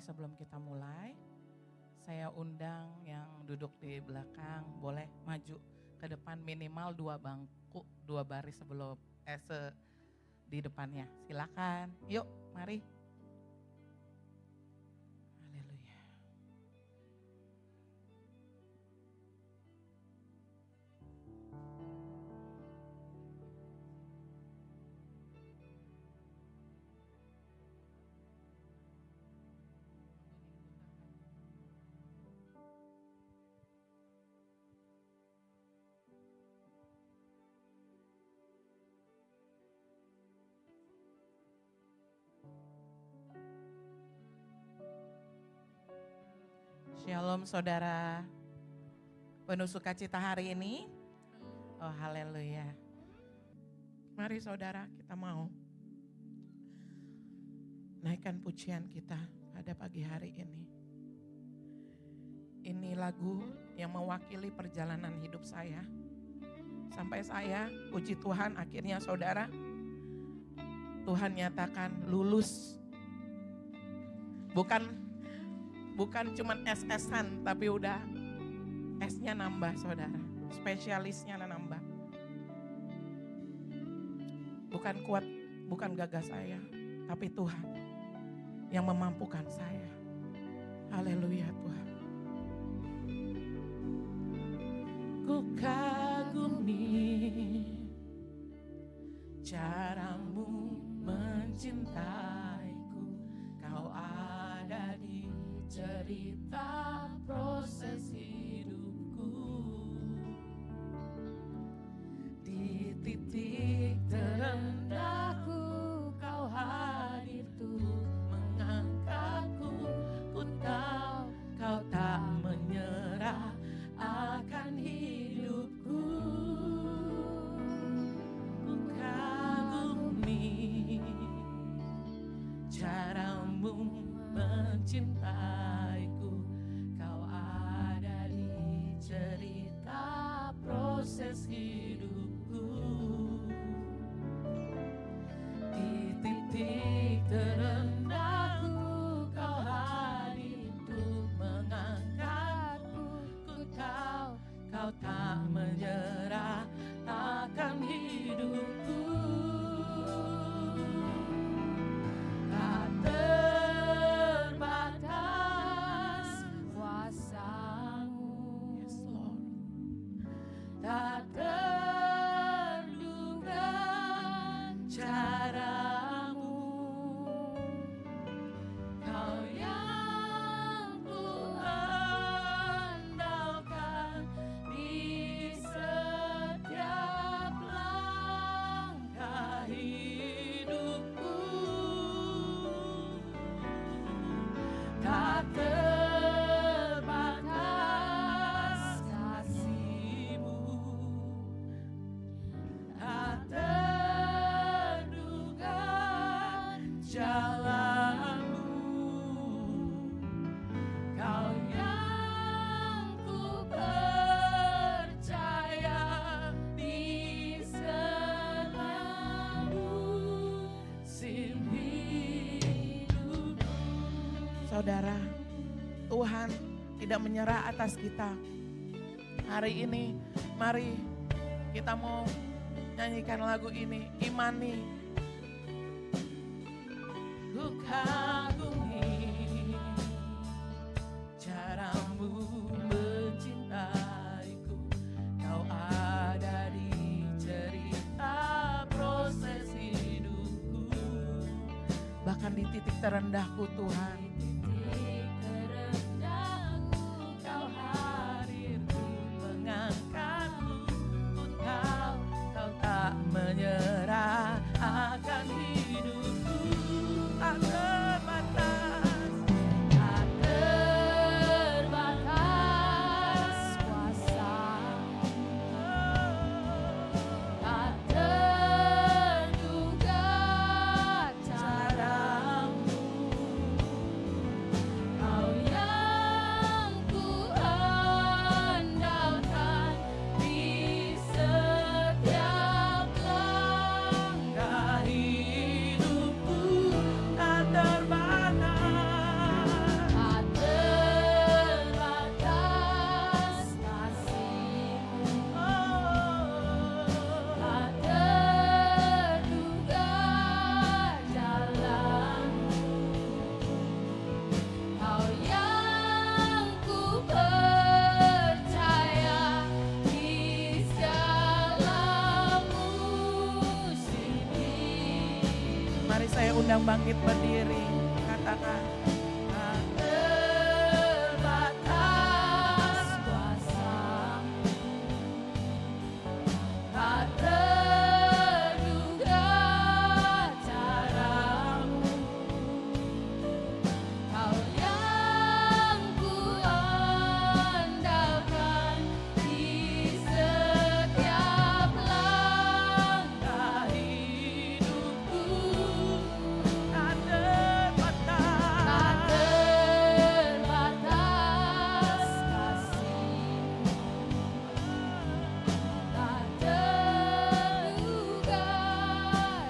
sebelum kita mulai, saya undang yang duduk di belakang boleh maju ke depan minimal 2 bangku, 2 baris sebelum di depannya. Silakan. Yuk, mari. Haleluya. Shalom saudara, penuh sukacita hari ini. Oh haleluya. Mari saudara, kita mau naikkan pujian kita pada pagi hari ini. Ini lagu yang mewakili perjalanan hidup saya. Sampai saya, puji Tuhan, akhirnya saudara, Tuhan nyatakan lulus. Bukan cuman SS-an, tapi udah S-nya nambah saudara. Spesialisnya nambah. Bukan kuat, bukan gagah saya, tapi Tuhan yang memampukan saya. Haleluya Tuhan. Ku kagumi caramu mencintaiku, kau ada di cerita proses hidupku. Di titik terendahku kau hadir tuh mengangkatku. Ku tahu kau tak menyerah akan hidupku. Ku kagumi caramu mencintaiku, kau ada di cerita proses hidupku. Di titik terendahku kau hadir untuk mengangkatku. Ku tahu kau tak menyerah akan hidupku. Tak terbatas kuasamu, yes Lord. Tak terduga caramu, kau yang ku andalkan di setiap langkah hidupku. Tak terbatas kasih-Mu, tak terduga jalan-Mu, kau yang ku percaya di selalu musim hidup. Saudara, Tuhan tidak menyerah atas kita. Hari ini mari kita mau nyanyikan lagu ini, imani. Ku kagumi caramu mencintaiku, kau ada di cerita proses hidupku. Bahkan di titik terendahku Tuhan, kau hadir untuk mengangkatku. Ku tahu kau tak menyerah akan hidupku. Tak terbatas, tak terbatas kuasa-Mu, tak terduga cara-Mu, Mari saya undang bangkit berdiri. Katakan. Tak terbatas kuasa-Mu, tak terduga cara-Mu, Kau yang kuandalkan di setiap langkah hidupku. Tak terbatas kasih, tak terduga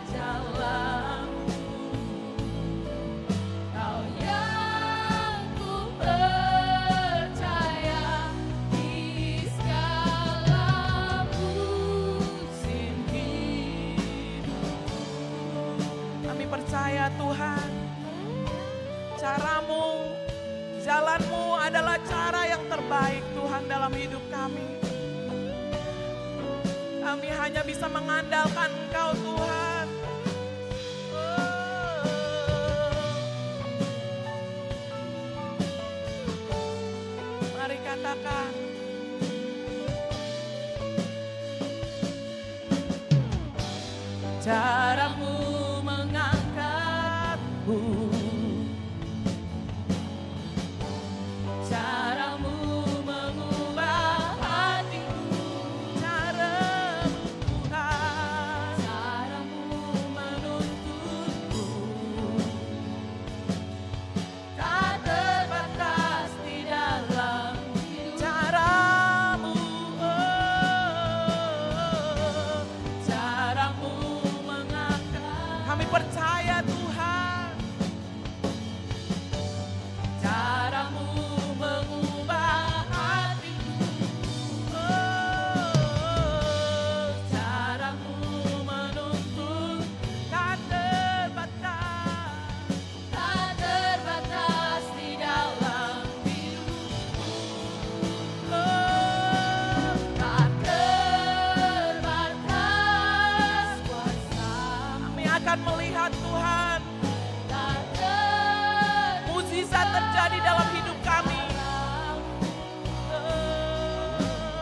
jalanmu, Kau yang ku percaya di segala musim hidup. Kami percaya Tuhan, cara-Mu, jalan-Mu adalah cara yang terbaik Tuhan dalam hidup kami. Kami hanya bisa mengandalkan Engkau Tuhan. Mari katakan. Cara-Mu mengangkatku, cara-Mu mengubah hatiku, cara-Mu Tuhan, cara-Mu menuntutku. Tak terbatas di dalam cara-Mu, cara-Mu mengangkat. Kami percaya Tuhan, cara-Mu mengubah hatiku, cara-Mu menuntut. Tak terbatas di dalam hidupku. Tak terbatas kuasa. Kami akan melihat Tuhan, mukjizat terjadi dalam hidup kami.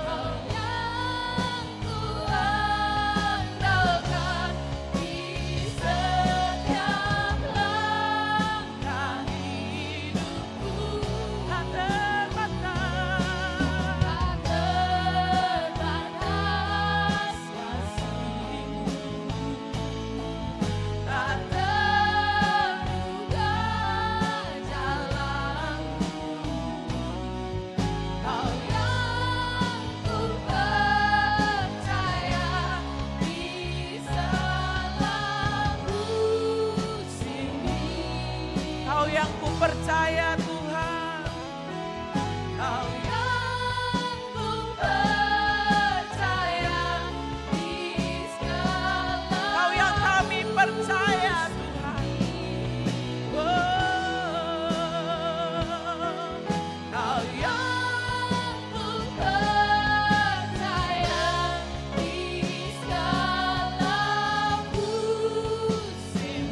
Kau yang kuandalkan di setiap langkah hidupku. Tak terbatas kasih-Mu, tak terduga jalan-Mu, Kau yang ku percaya di segala musim hidup. Kau yang ku percaya Tuhan, Kau yang ku percaya di segala. Kau yang kami percaya Tuhan. Kau yang ku percaya di segala musim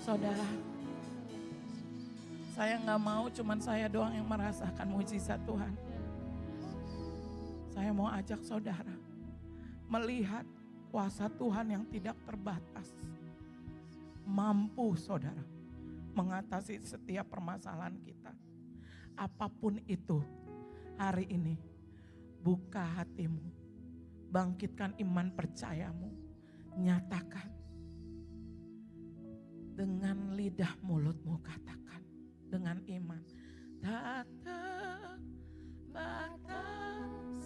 Saudara, saya nggak mau cuman saya doang yang merasakan mujizat Tuhan. Saya mau ajak saudara melihat kuasa Tuhan yang tidak terbatas. Mampu saudara mengatasi setiap permasalahan kita. Apapun itu, hari ini buka hatimu, Bangkitkan iman percayamu. Nyatakan. Dengan lidah mulutmu katakan. Dengan iman. Tak terbatas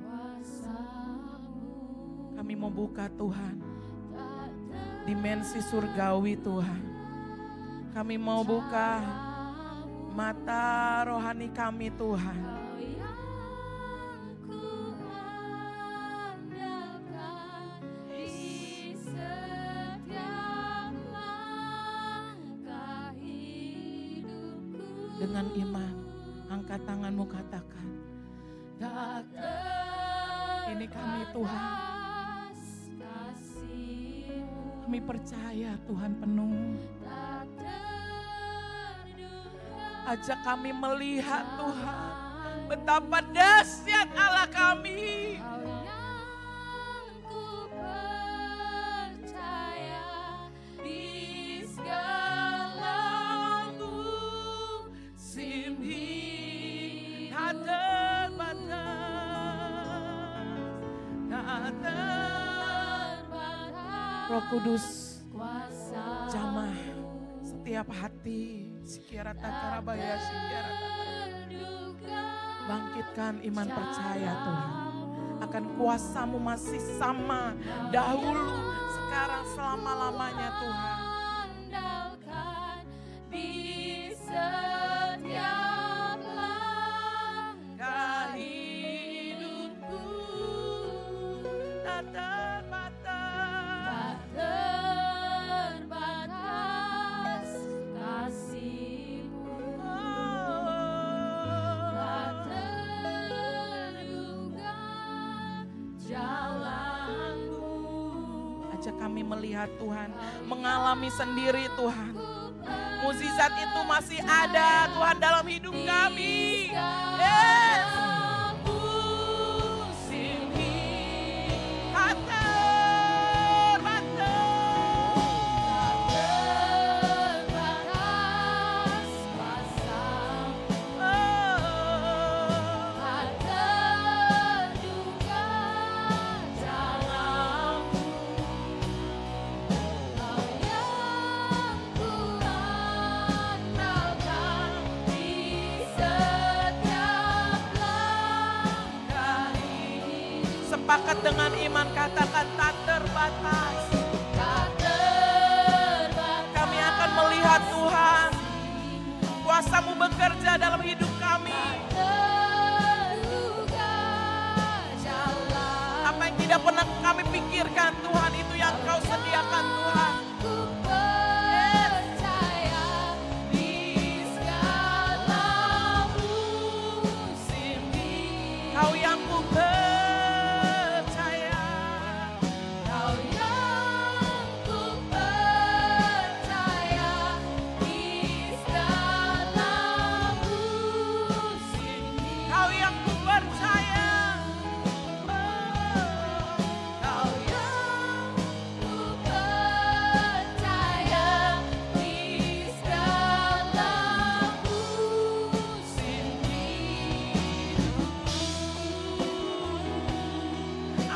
kuasa-Mu. Kami mau buka Tuhan. Dimensi surgawi Tuhan. Kami mau buka mata rohani kami Tuhan. Dengan iman, angkat tanganmu katakan, ini kami Tuhan. Kami percaya Tuhan penuh. Ajak kami melihat Tuhan, betapa dahsyat Allah kami. Roh Kudus, jamah setiap hati. Bangkitkan iman percaya Tuhan. Akan kuasa-Mu masih sama dahulu, sekarang, selama-lamanya Tuhan. Di setiap langkah hidupku tak terbatas kasih-Mu, tak terduga jalan-Mu. Ajak kami melihat Tuhan, mengalami sendiri Tuhan. Mukjizat itu masih ada Tuhan dalam hidup kami. Yes. Sepakat dengan iman katakan tak terbatas. Kami akan melihat Tuhan, kuasa-Mu bekerja dalam hidup kami. Apa yang tidak pernah kami pikirkan Tuhan, itu yang Kau sediakan Tuhan. Kau yang ku percaya, Kau yang ku percaya, di segala musim ini. Kau yang ku percaya, Kau yang ku percaya, di segala musim hidupku.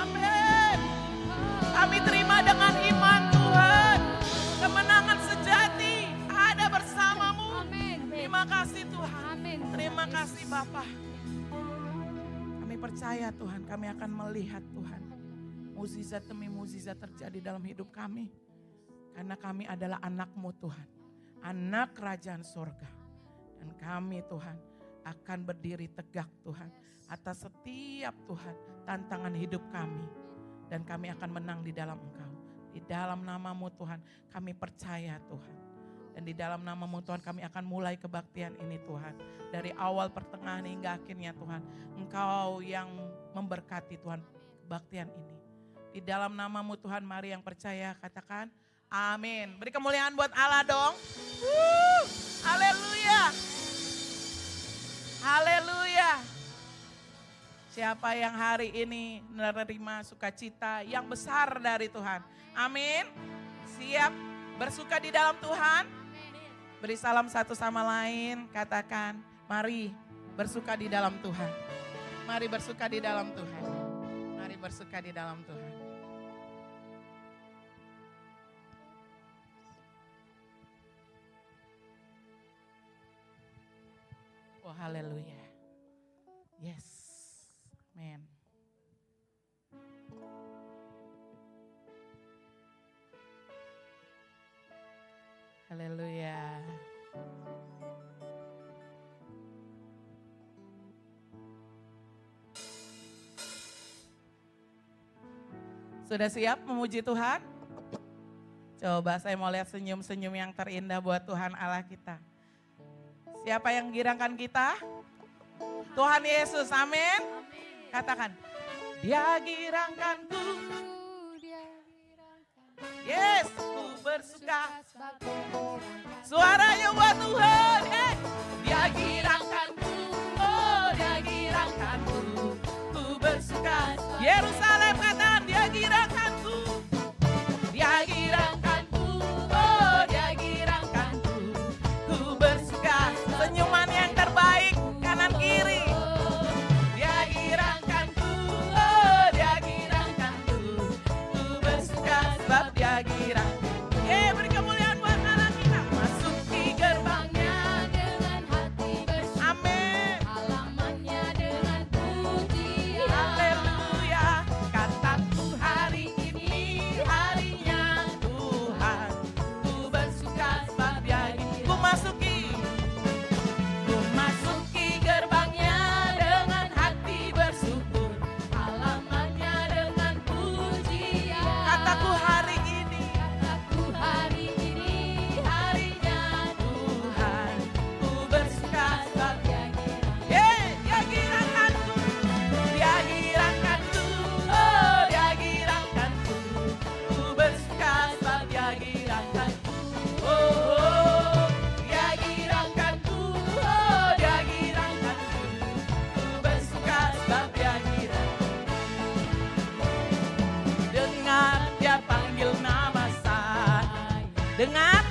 Amin. Kami terima dengan iman Tuhan. Kemenangan sejati ada bersama-Mu. Terima kasih Tuhan. Terima kasih Bapa. Kami percaya Tuhan, kami akan melihat Tuhan. Mukjizat demi mukjizat terjadi dalam hidup kami. Karena kami adalah anak-Mu Tuhan. Anak kerajaan surga. Dan kami Tuhan akan berdiri tegak Tuhan. Atas setiap Tuhan tantangan hidup kami. Dan kami akan menang di dalam Engkau. Di dalam nama-Mu Tuhan kami percaya Tuhan. Dan di dalam nama-Mu Tuhan kami akan mulai kebaktian ini Tuhan. Dari awal pertengahan hingga akhirnya Tuhan. Engkau yang memberkati Tuhan kebaktian ini. Di dalam nama-Mu Tuhan mari yang percaya katakan amin. Beri kemuliaan buat Allah dong. Haleluya. Haleluya. Siapa yang hari ini menerima sukacita yang besar dari Tuhan. Amin. Siap bersuka di dalam Tuhan. Beri salam satu sama lain. Katakan mari bersuka di dalam Tuhan. Mari bersuka di dalam Tuhan. Mari bersuka di dalam Tuhan. Oh haleluya. Yes. Amen. Haleluya. Sudah siap memuji Tuhan? Coba saya mau lihat senyum-senyum yang terindah buat Tuhan Allah kita. Siapa yang girangkan kita? Tuhan Yesus, amin. Katakan, Dia girangkanku. Yes, ku bersuka. Suaranya buat Tuhan. Dia girangkanku, oh Dia girangkanku. Ku bersuka. Yerusalem katakan, Dia girangkanku. Dia girangkanku, oh Dia girangkanku. Ku bersuka. Senyuman yang terbaik kanan kiri. Dia girangkanku, oh Dia girangkanku. Ku bersuka sebab Dia girangkanku. Beri kemuliaan buat anak kita. Masuki gerbangnya dengan hati bersih. Amin. Halamannya dengan pujian. Haleluya. Kataku hari ini harinya Tuhan. Ku bersuka sebab Dia girangkanku. Ku masuki gerbangnya dengan hati bersyukur. Halamannya dengan pujian. Kataku hari ini harinya Tuhan. Ku bersuka sebab Dia girangkanku. Dia girangkanku, oh Dia girangkanku. Ku bersuka sebab Dia girangkanku. Oh, Dia girangkanku, oh Dia girangkanku. Ku bersuka sebab Dia girangkanku. Dengar Dia panggil nama saya. Dengar,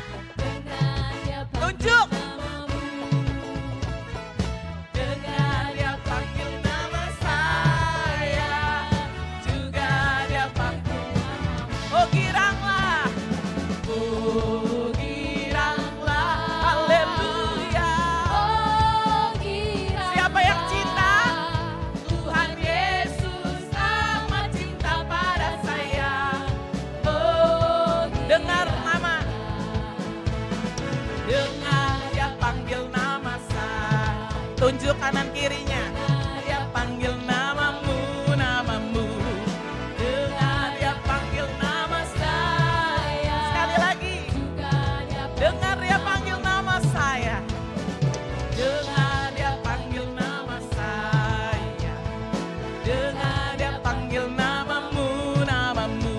tunjuk. Dengar Dia panggil nama saya. Juga Dia panggil namamu. Oh giranglah. Oh giranglah. Haleluya. Siapa yang cinta? Tuhan Yesus amat cinta pada saya. Oh dengar nama. Dengar Dia panggil nama saya. Tunjuk kanan kirinya. Dia panggil namamu, namamu. Dengar Dia panggil nama saya. Sekali lagi. Dengar Dia panggil nama saya. Dengar Dia panggil nama saya. Dengar Dia panggil namamu, namamu.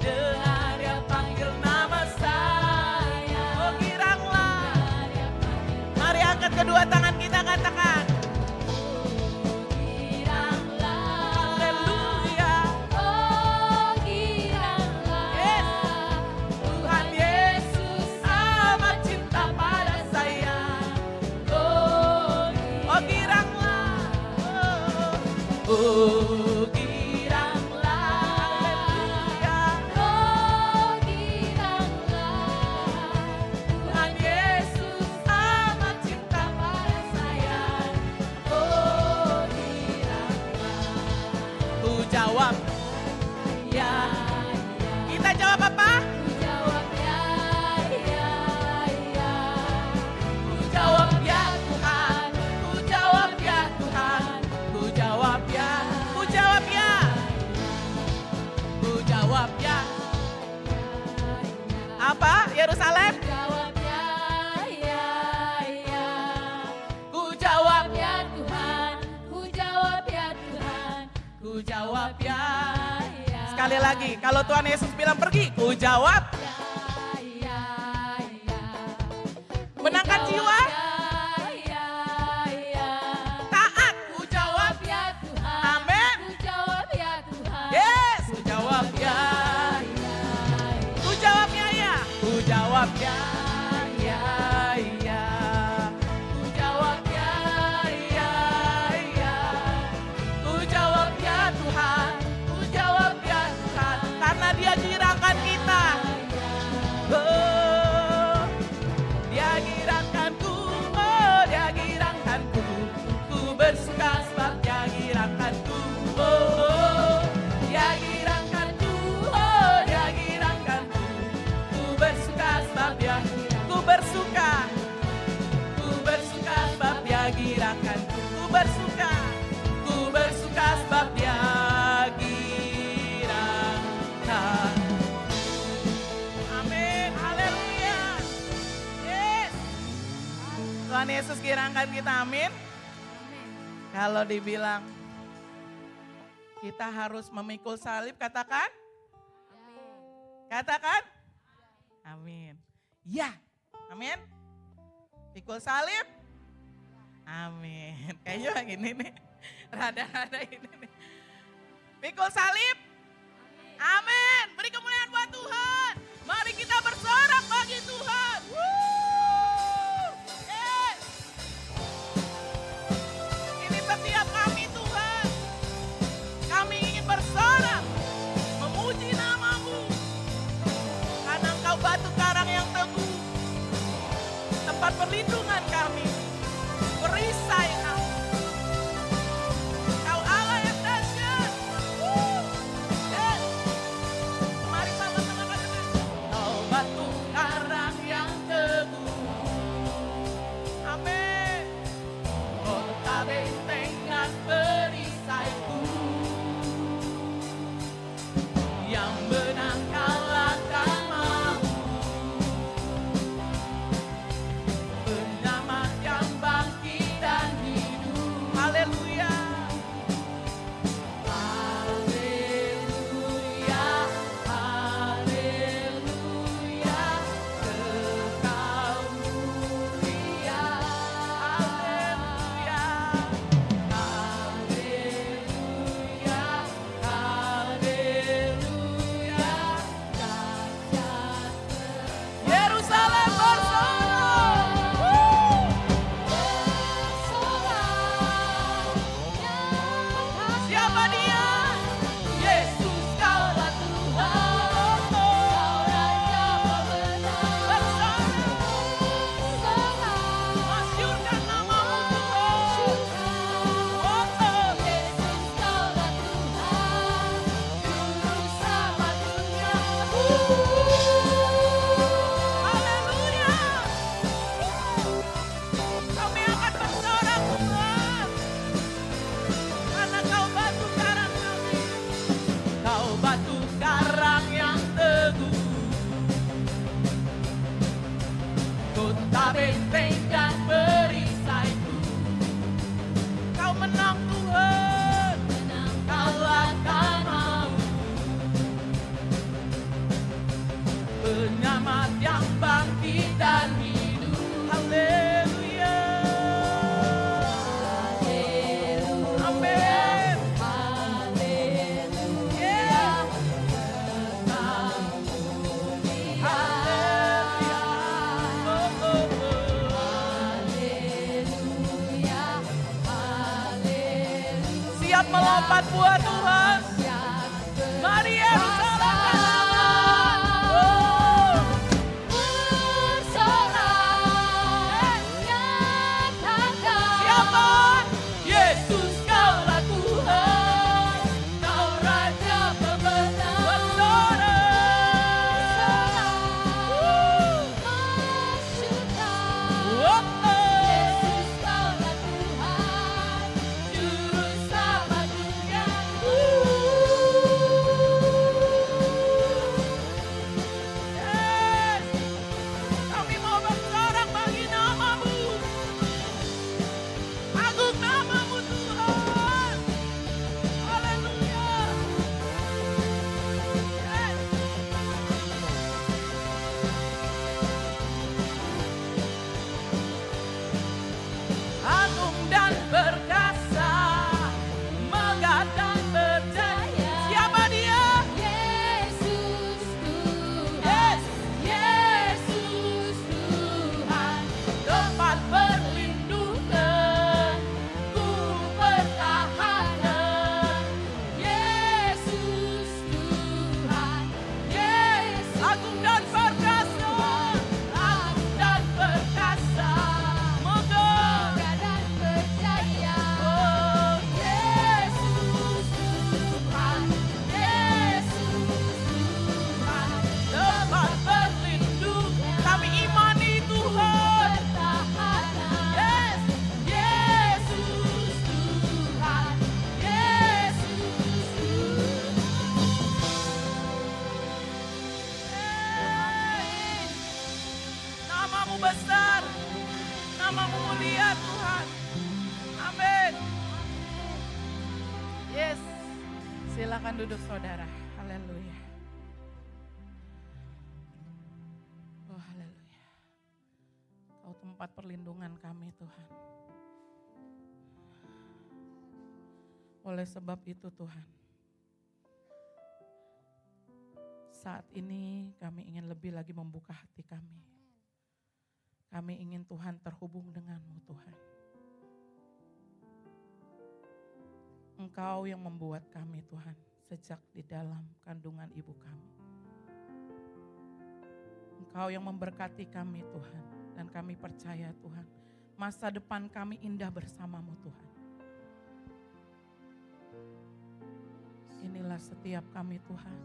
Dengar Dia panggil nama saya. Oh giranglah. Mari angkat kedua tangan kita, katakan. Haleluya. Yes. Tuhan Yesus amat cinta pada saya. Oh giranglah. Oh giranglah. Haleluya. Tuhan Yesus amat cinta pada saya. Oh giranglah. Ku jawab ya. Kita jawab apa? Ku jawab ya. Ku jawab ya Tuhan. Ku jawab ya Tuhan. Ku jawab ya. Ku jawab ya. Ku jawab ya. Apa? Yerusalem? Ku jawab ya Tuhan. Ku jawab ya Tuhan. Ku jawab ya. Sekali lagi, kalau Tuhan Yesus bilang pergi, ku jawab. Menangkan jiwa. Taat, ku jawab. Amin. Yes, ku jawab ya. Ku jawab ya, ya. Ku jawab ya, ya, ya. Ku jawab ya, ya, ya. Ku jawab ya Tuhan. Yesus kirangkan kita, amin. Kalau dibilang kita harus memikul salib, katakan? Katakan? Amin. Ya, amin. Pikul salib? Amin. Kayaknya gini nih, rada-rada ini nih. Pikul salib? Amin. Beri kemuliaan buat Tuhan. Mari kita bersorak bagi Tuhan. Ini setiap kami Tuhan. Kami ingin bersorak, memuji nama-Mu. Karena Engkau batu karang yang teguh, tempat perlindungan kami, perisai kami. Kau Allah yang dahsyat. Mari sama-sama katakan, Kau batu karang yang teguh. Amin. Kota benteng dan perisaiku, yang menang kalahkan mau. Penyelamat yang bangkit dan hidup. Haleluya. Haleluya. Haleluya. Kekal mulia. Haleluya. Haleluya. Haleluya. Dahsyat Yerusalem bersorak. Siapa dia? Yesus, Kaulah Tuhan. Kau Raja pemenang. Masyurkan nama-Mu Tuhan. Yesus, Kaulah Tuhan. Juru selamat dunia. Haleluya. Kami akan bersorak Tuhan. Karena Kau batu karang kami. Kau batu karang yang teguh. Kota benteng dan perisaiku. Kau menang Tuhan. Kalahkan mau. Penyelamat yang bangkit dan hidup. Haleluya. Amin. Yeah. Haleluya. Siap melompat buat Tuhan. Mari Yerusalem siapa? Yesus, Kaulah Tuhan. Kau Raja pemenang. Yesus, Kaulah Tuhan. Juru selamat dunia. Silakan duduk saudara. Haleluya. Oh haleluya. Kau tempat perlindungan kami Tuhan. Oleh sebab itu Tuhan, saat ini kami ingin lebih lagi membuka hati kami. Kami ingin Tuhan terhubung denganmu Tuhan. Engkau yang membuat kami Tuhan sejak di dalam kandungan ibu kami. Engkau yang memberkati kami Tuhan. Dan kami percaya Tuhan, masa depan kami indah bersamamu Tuhan. Inilah setiap kami Tuhan.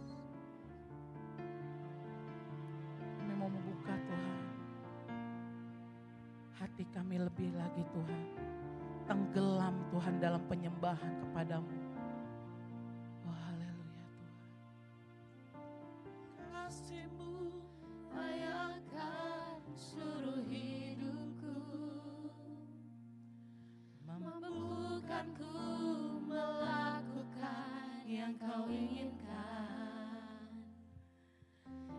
Kami mau membuka Tuhan. Hati kami lebih lagi Tuhan. Tenggelam Tuhan dalam penyembahan kepadamu. Oh haleluya Tuhan. Kasih-Mu layakkan seluruh hidupku, mampukanku melakukan yang Kau inginkan.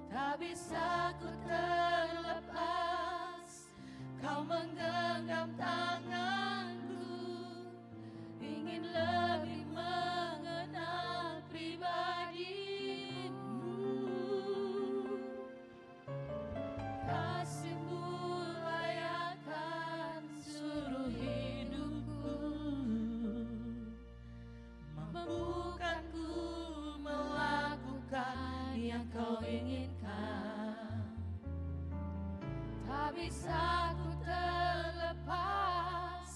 Tak bisa ku terlepas, Kau menggenggam tanganku, ingin lebih mengenal pribadi-Mu. Kasih-Mu layakkan seluruh hidupku, mampukanku melakukan yang Kau inginkan. Tak bisa ku terlepas,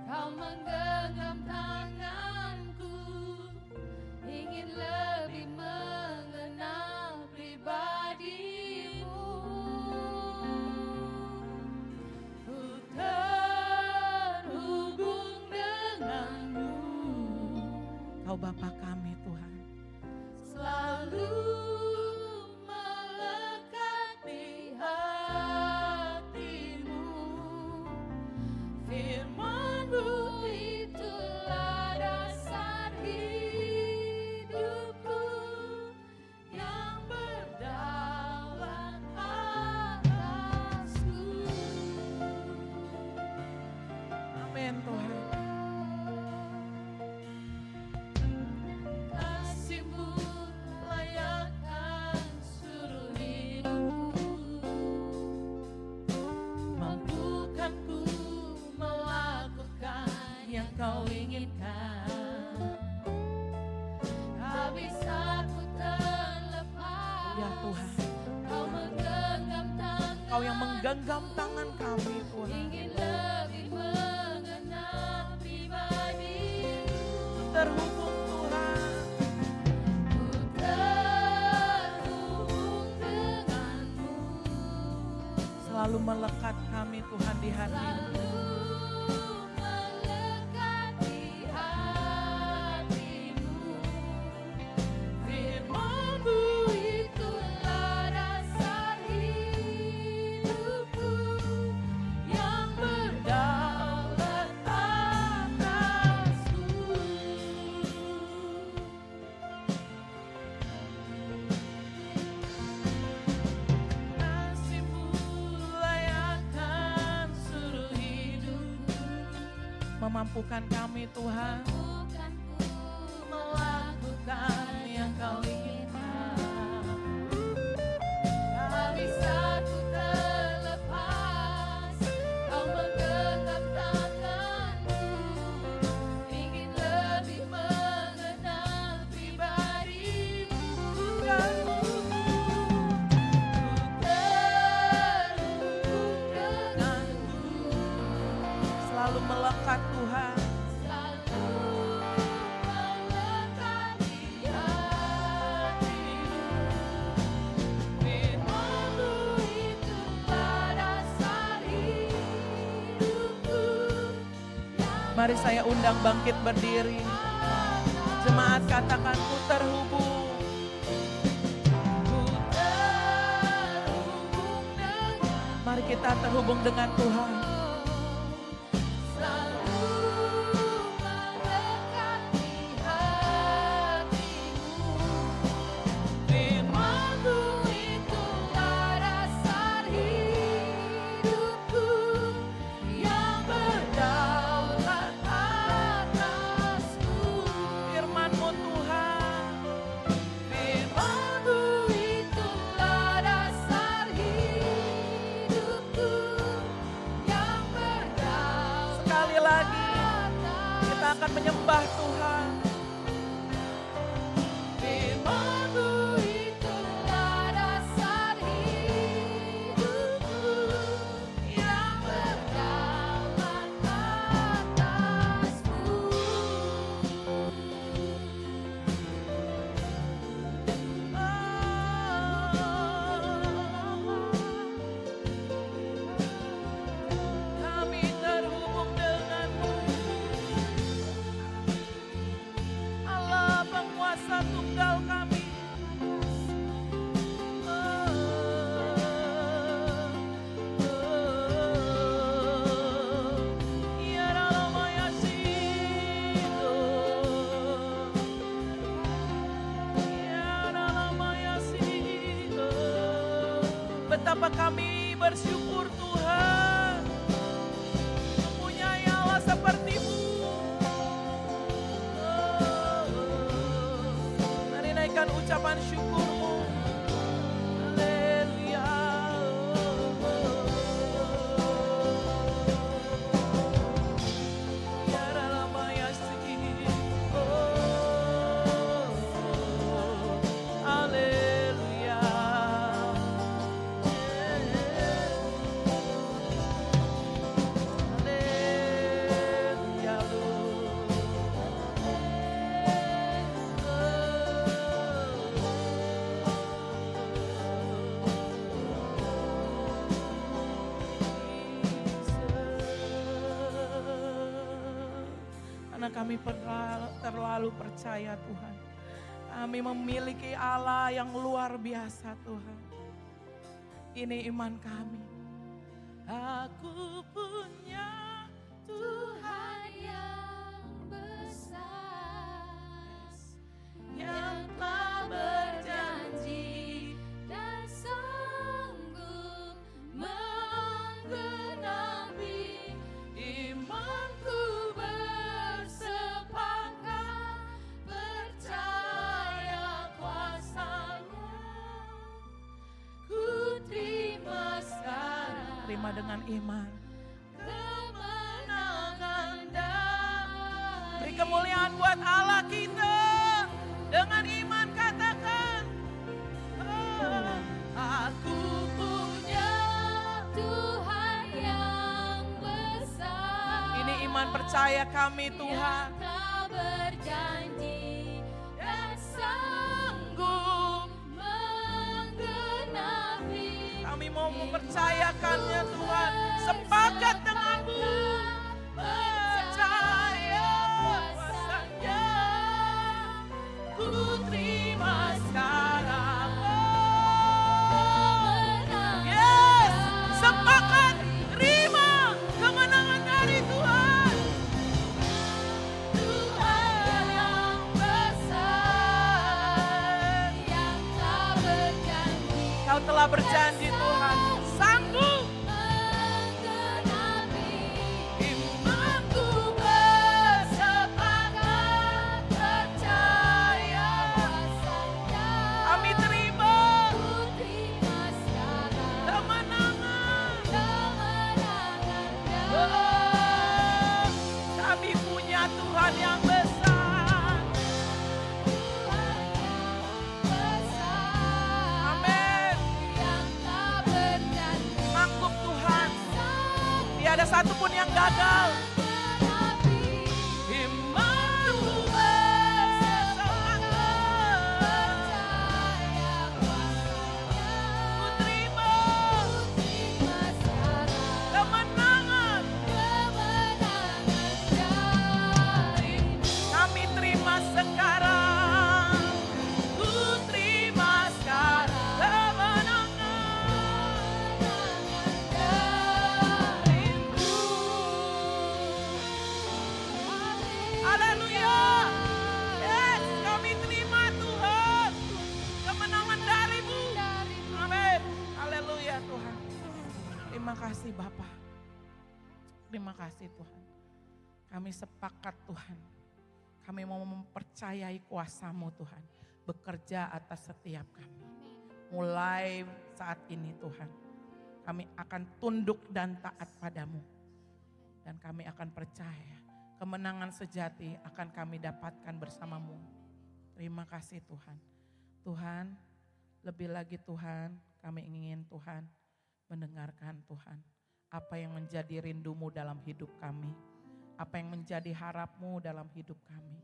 Kau menggenggam tanganku, ingin lebih mengenal pribadi-Mu. Ku terhubung denganmu, Kau Bapa kami Tuhan. selalu melekat di hati-Mu. Firman-Mu itulah dasar hidupku yang berdaulat atasku. Amin Tuhan. Kasih-Mu layakkan seluruh hidupku, mampukanku melakukan yang Kau inginkan. Tak bisa ku terlepas, Ya Tuhan. Kau menggenggam tangan, Kau yang menggenggam tangan kami Tuhan. ingin lebih mengenal pribadi-Mu. Terhubung Tuhan. Ku terhubung denganmu, Selalu melekat kami Tuhan di hati. selalu melekat di hati-Mu. Firman-Mu itulah dasar hidupku yang berdaulat atasku. Kasih-Mu layakkan seluruh hidupku, Memampukan kami Tuhan. bukanku melakukan yang Kau inginkan. Tak bisa ku terlepas, Kau menggenggam tanganku, ingin lebih mengenal pribadi-Mu. Ku terhubung denganmu, Selalu melekat Tuhan. selalu melekat di hati-Mu. Firman-Mu itulah dasar hidupku yang Mari saya undang bangkit berdiri. Jemaat katakan ku terhubung. ku terhubung denganmu. Mari kita terhubung dengan Tuhan. Selalu melekat di hati-Mu. tunggal kami. Betapa kami bersyukur Tuhan, mempunyai Allah seperti-Mu. Mari naikkan ucapan syukur-Mu. Haleluya. Ya Rama ya Sidi. Haleluya. Karena kami terlalu percaya Tuhan. Kami memiliki Allah yang luar biasa Tuhan. Ini iman kami. Aku punya Tuhan yang besar, yang telah berjanji dan sanggup menggenapi imanku bersepakat percaya kuasa-Nya. Ku terima sekarang terima dengan iman. kemenangan dari Beri kemuliaan buat Allah kita. Dengan iman katakan, Aku punya Tuhan yang besar. ini iman percaya kami Yang Tuhan. telah berjanji dan sanggup menggenapi. Kami mau mempercayakannya Tuhan. Sepakat denganmu. Percaya kuasa-Nya. Ku terima sekarang. Yes, sepakat terima kemenangan dari Tuhan. Tuhan yang besar, yang telah berjanji Kau telah berjanji Tuhan. Sanggup menggenapi imanku bersepakat percaya kuasa-Nya. kami terima Ku terima sekarang kemenangan. kemenangan-Nya. Oh, kami punya Tuhan yang besar. Tuhan yang besar, Amin. yang telah berjanji Sanggup Tuhan. Tiada satupun yang gagal. menggenapi Imanku bersepakat. percaya kuasa-Nya. Ku terima Terima sekarang kemenangan. kemenangan-Nya. Kami terima sekarang. Ku terima sekarang kemenangan. Haleluya. Yes, kami terima Tuhan. Kemenangan dari-Mu. Amin. Haleluya Tuhan. Terima kasih Bapa. Terima kasih Tuhan. Kami sepakat Tuhan. Kami mau mempercayai kuasa-Mu Tuhan. Bekerja atas setiap kami. Mulai saat ini Tuhan. Kami akan tunduk dan taat padamu. Dan kami akan percaya kemenangan sejati akan kami dapatkan bersamamu. Terima kasih Tuhan. Tuhan, lebih lagi Tuhan, kami ingin Tuhan mendengarkan Tuhan. Apa yang menjadi rindumu dalam hidup kami. Apa yang menjadi harapmu dalam hidup kami.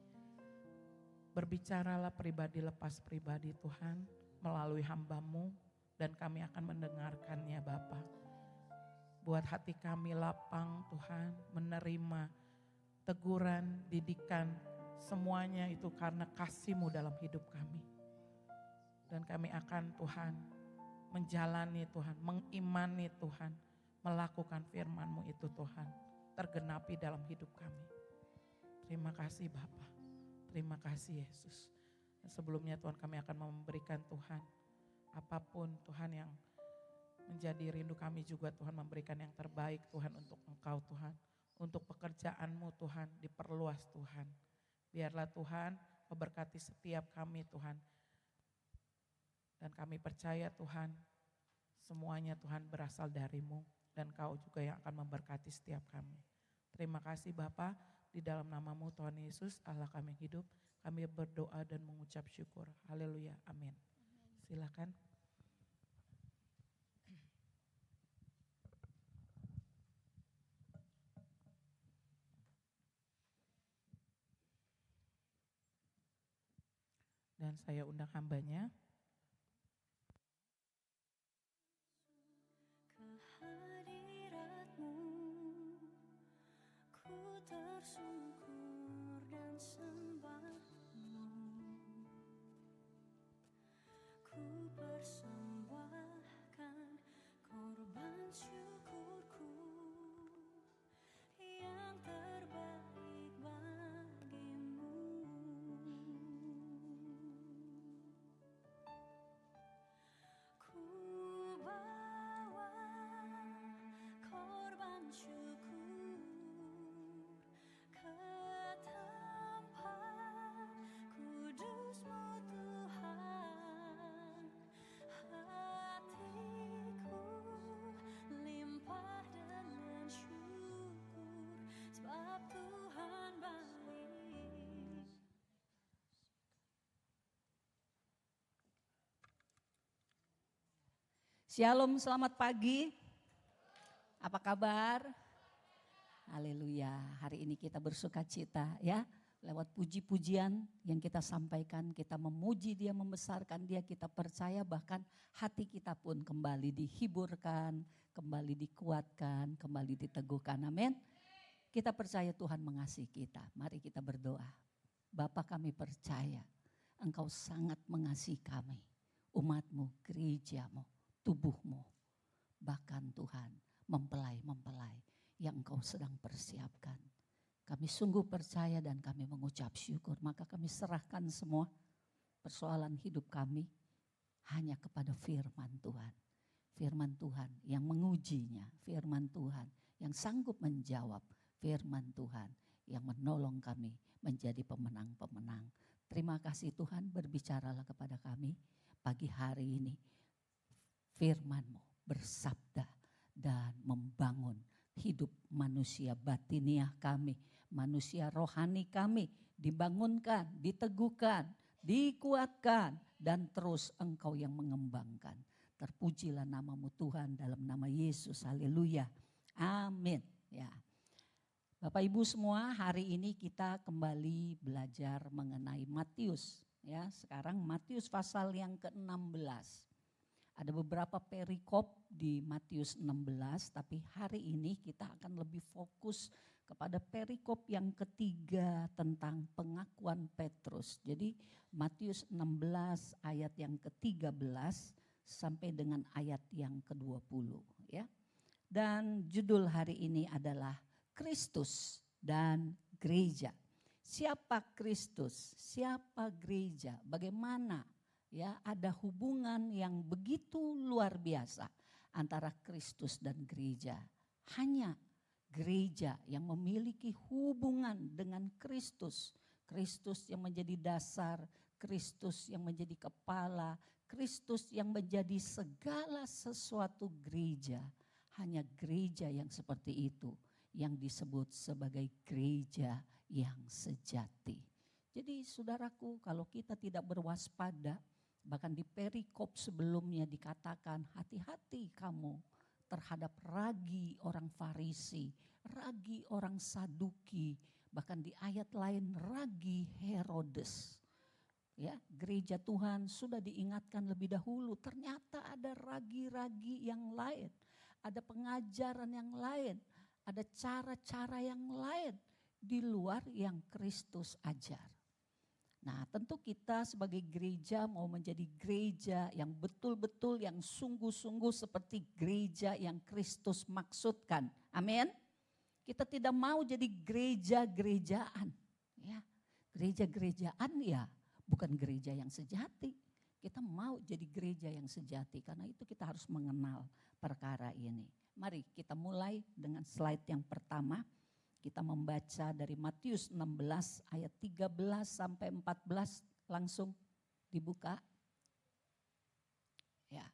Berbicaralah pribadi lepas pribadi Tuhan melalui hamba-Mu dan kami akan mendengarkannya Bapa. Buat hati kami lapang Tuhan menerima teguran, didikan, Semuanya itu karena kasih-Mu dalam hidup kami. Dan kami akan Tuhan menjalani Tuhan, mengimani Tuhan, melakukan firman-Mu itu Tuhan, tergenapi dalam hidup kami. Terima kasih Bapa, terima kasih Yesus. Dan sebelumnya Tuhan kami akan memberikan Tuhan, apapun Tuhan yang menjadi rindu kami juga Tuhan, memberikan yang terbaik Tuhan untuk Engkau Tuhan. Untuk pekerjaan-Mu Tuhan, diperluas Tuhan. Biarlah Tuhan memberkati setiap kami Tuhan. Dan kami percaya Tuhan, semuanya Tuhan berasal dari-Mu. Dan Kau juga yang akan memberkati setiap kami. Terima kasih Bapa, di dalam nama-Mu Tuhan Yesus, Allah kami hidup, kami berdoa dan mengucap syukur. Haleluya, amin. Silakan. Dan saya undang hambanya. Kehadirat-Mu, ku tersungkur dan sembah-Mu. Ku persembahkan korban syukurku yang terbaik bagi-Mu. Ku bawa korban syukur ke tempat kudus-Mu Tuhan. Hatiku limpah dengan syukur sebab Tuhan baik. Shalom, selamat pagi. Apa kabar? Haleluya. Hari ini kita bersuka cita ya. Lewat puji-pujian yang kita sampaikan, kita memuji Dia, membesarkan Dia, kita percaya bahkan hati kita pun kembali dihiburkan, kembali dikuatkan, kembali diteguhkan. Amin. Kita percaya Tuhan mengasihi kita. Mari kita berdoa. Bapa, kami percaya Engkau sangat mengasihi kami, umat-Mu, gereja-Mu, tubuh-Mu. Bahkan Tuhan mempelai-mempelai yang Engkau sedang persiapkan. Kami sungguh percaya dan kami mengucap syukur. Maka kami serahkan semua persoalan hidup kami hanya kepada firman Tuhan. Firman Tuhan yang mengujinya, firman Tuhan yang sanggup menjawab, firman Tuhan yang menolong kami menjadi pemenang-pemenang. Terima kasih Tuhan, berbicaralah kepada kami pagi hari ini. Firman-Mu bersabda dan membangun hidup manusia batiniah kami, manusia rohani kami, dibangunkan, diteguhkan, dikuatkan, dan terus Engkau yang mengembangkan. Terpujilah nama-Mu Tuhan, dalam nama Yesus, haleluya, amin. Ya, Bapak Ibu semua, hari ini kita kembali belajar mengenai Matius. Ya, sekarang Matius pasal yang ke-16. Ada beberapa perikop di Matius 16, tapi hari ini kita akan lebih fokus kepada perikop yang ketiga tentang pengakuan Petrus. Jadi Matius 16 ayat yang ke-13 sampai dengan ayat yang ke-20 ya. Dan judul hari ini adalah Kristus dan Gereja. Siapa Kristus? Siapa gereja? Bagaimana? Ya, ada hubungan yang begitu luar biasa antara Kristus dan gereja. Hanya gereja yang memiliki hubungan dengan Kristus. Kristus yang menjadi dasar, Kristus yang menjadi kepala, Kristus yang menjadi segala sesuatu gereja. Hanya gereja yang seperti itu yang disebut sebagai gereja yang sejati. Jadi saudaraku, kalau kita tidak berwaspada, bahkan di perikop sebelumnya dikatakan hati-hati kamu terhadap ragi orang Farisi, ragi orang Saduki, bahkan di ayat lain ragi Herodes. Ya, gereja Tuhan sudah diingatkan lebih dahulu, ternyata ada ragi-ragi yang lain, ada pengajaran yang lain, ada cara-cara yang lain di luar yang Kristus ajar. Nah, tentu kita sebagai gereja mau menjadi gereja yang betul-betul, yang sungguh-sungguh seperti gereja yang Kristus maksudkan. Amin. Kita tidak mau jadi gereja-gerejaan. Ya, gereja-gerejaan ya bukan gereja yang sejati. Kita mau jadi gereja yang sejati, karena itu kita harus mengenal perkara ini. Mari kita mulai dengan slide yang pertama. Kita membaca dari Matius 16 ayat 13 sampai 14, langsung dibuka. Ya.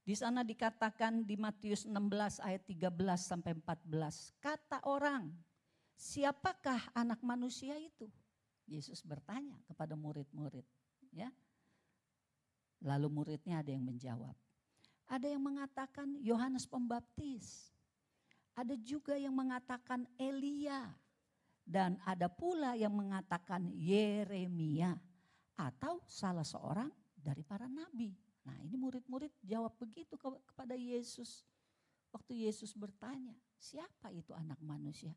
Di sana dikatakan di Matius 16 ayat 13 sampai 14, kata orang, siapakah anak manusia itu? Yesus bertanya kepada murid-murid, ya. Lalu muridnya ada yang menjawab. Ada yang mengatakan Yohanes Pembaptis. Ada juga yang mengatakan Elia. Dan ada pula yang mengatakan Yeremia. Atau salah seorang dari para nabi. Nah, ini murid-murid jawab begitu kepada Yesus. Waktu Yesus bertanya, siapa itu anak manusia?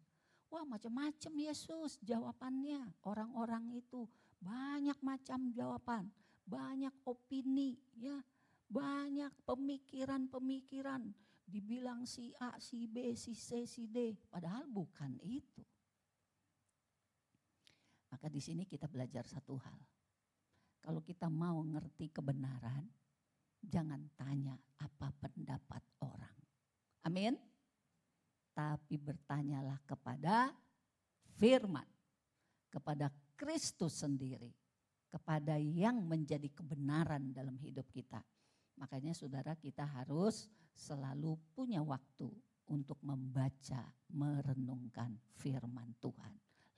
Wah, macam-macam Yesus jawabannya. Orang-orang itu banyak macam jawaban. Banyak opini, ya. Banyak pemikiran-pemikiran, dibilang si A, si B, si C, si D, padahal bukan itu. Maka di sini kita belajar satu hal. Kalau kita mau ngerti kebenaran, jangan tanya apa pendapat orang. Amin. Tapi bertanyalah kepada firman, kepada Kristus sendiri, kepada yang menjadi kebenaran dalam hidup kita. Makanya saudara, kita harus selalu punya waktu untuk membaca, merenungkan firman Tuhan.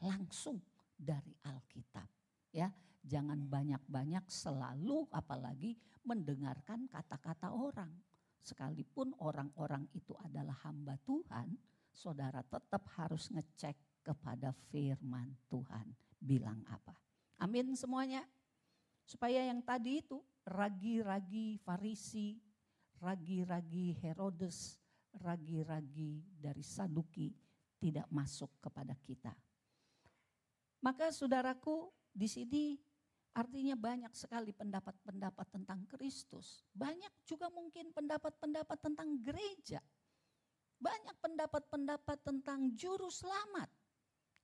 Langsung dari Alkitab. Ya, jangan banyak-banyak selalu apalagi mendengarkan kata-kata orang. Sekalipun orang-orang itu adalah hamba Tuhan, saudara tetap harus ngecek kepada firman Tuhan. Bilang apa? Amin semuanya. Supaya yang tadi itu, ragi-ragi Farisi, ragi-ragi Herodes, ragi-ragi dari Saduki tidak masuk kepada kita. Maka saudaraku, di sini artinya banyak sekali pendapat-pendapat tentang Kristus. Banyak juga mungkin pendapat-pendapat tentang gereja. Banyak pendapat-pendapat tentang juru selamat.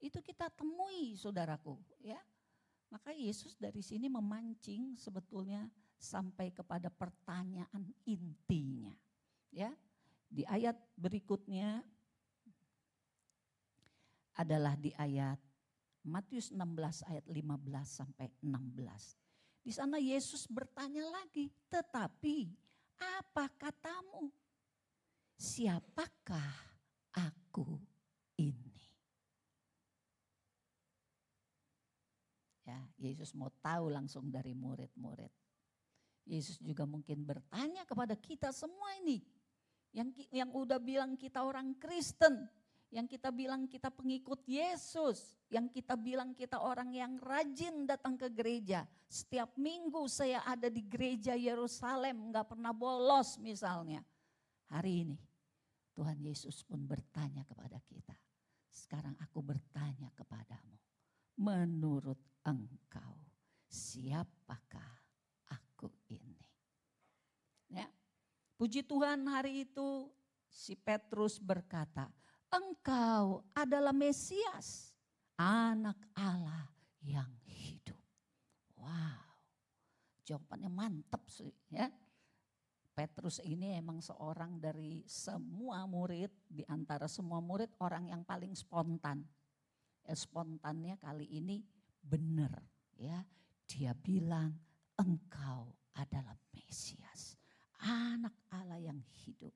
Itu kita temui saudaraku, ya. Maka Yesus dari sini memancing sebetulnya sampai kepada pertanyaan intinya. Ya, di ayat berikutnya adalah di ayat Matius 16 ayat 15 sampai 16. Di sana Yesus bertanya lagi, tetapi apa katamu? Siapakah aku ini? Ya, Yesus mau tahu langsung dari murid-murid. Yesus juga mungkin bertanya kepada kita semua ini. Yang udah bilang kita orang Kristen. Yang kita bilang kita pengikut Yesus. Yang kita bilang kita orang yang rajin datang ke gereja. Setiap minggu saya ada di gereja Yerusalem, gak pernah bolos misalnya. Hari ini Tuhan Yesus pun bertanya kepada kita. Sekarang aku bertanya kepadamu. Menurut engkau, siapakah aku ini? Ya. Puji Tuhan, hari itu si Petrus berkata, engkau adalah Mesias, anak Allah yang hidup. Wow, jawabannya mantap sih ya. Petrus ini emang seorang dari semua murid, di antara semua murid orang yang paling spontan. Spontannya kali ini benar ya. Dia bilang engkau adalah Mesias, anak Allah yang hidup.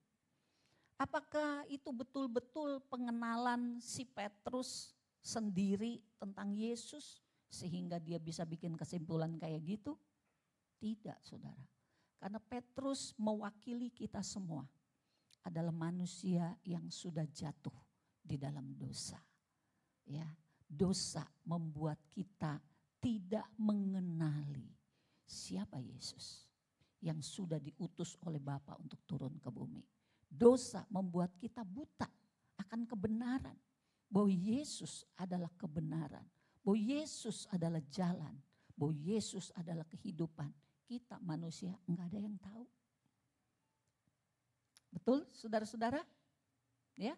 Apakah itu betul-betul pengenalan si Petrus sendiri tentang Yesus sehingga dia bisa bikin kesimpulan kayak gitu? Tidak, saudara. Karena Petrus mewakili kita semua adalah manusia yang sudah jatuh di dalam dosa. Ya, dosa membuat kita tidak mengenali siapa Yesus yang sudah diutus oleh Bapa untuk turun ke bumi. Dosa membuat kita buta akan kebenaran. Bahwa Yesus adalah kebenaran. Bahwa Yesus adalah jalan. Bahwa Yesus adalah kehidupan. Kita manusia enggak ada yang tahu. Betul saudara-saudara? Ya.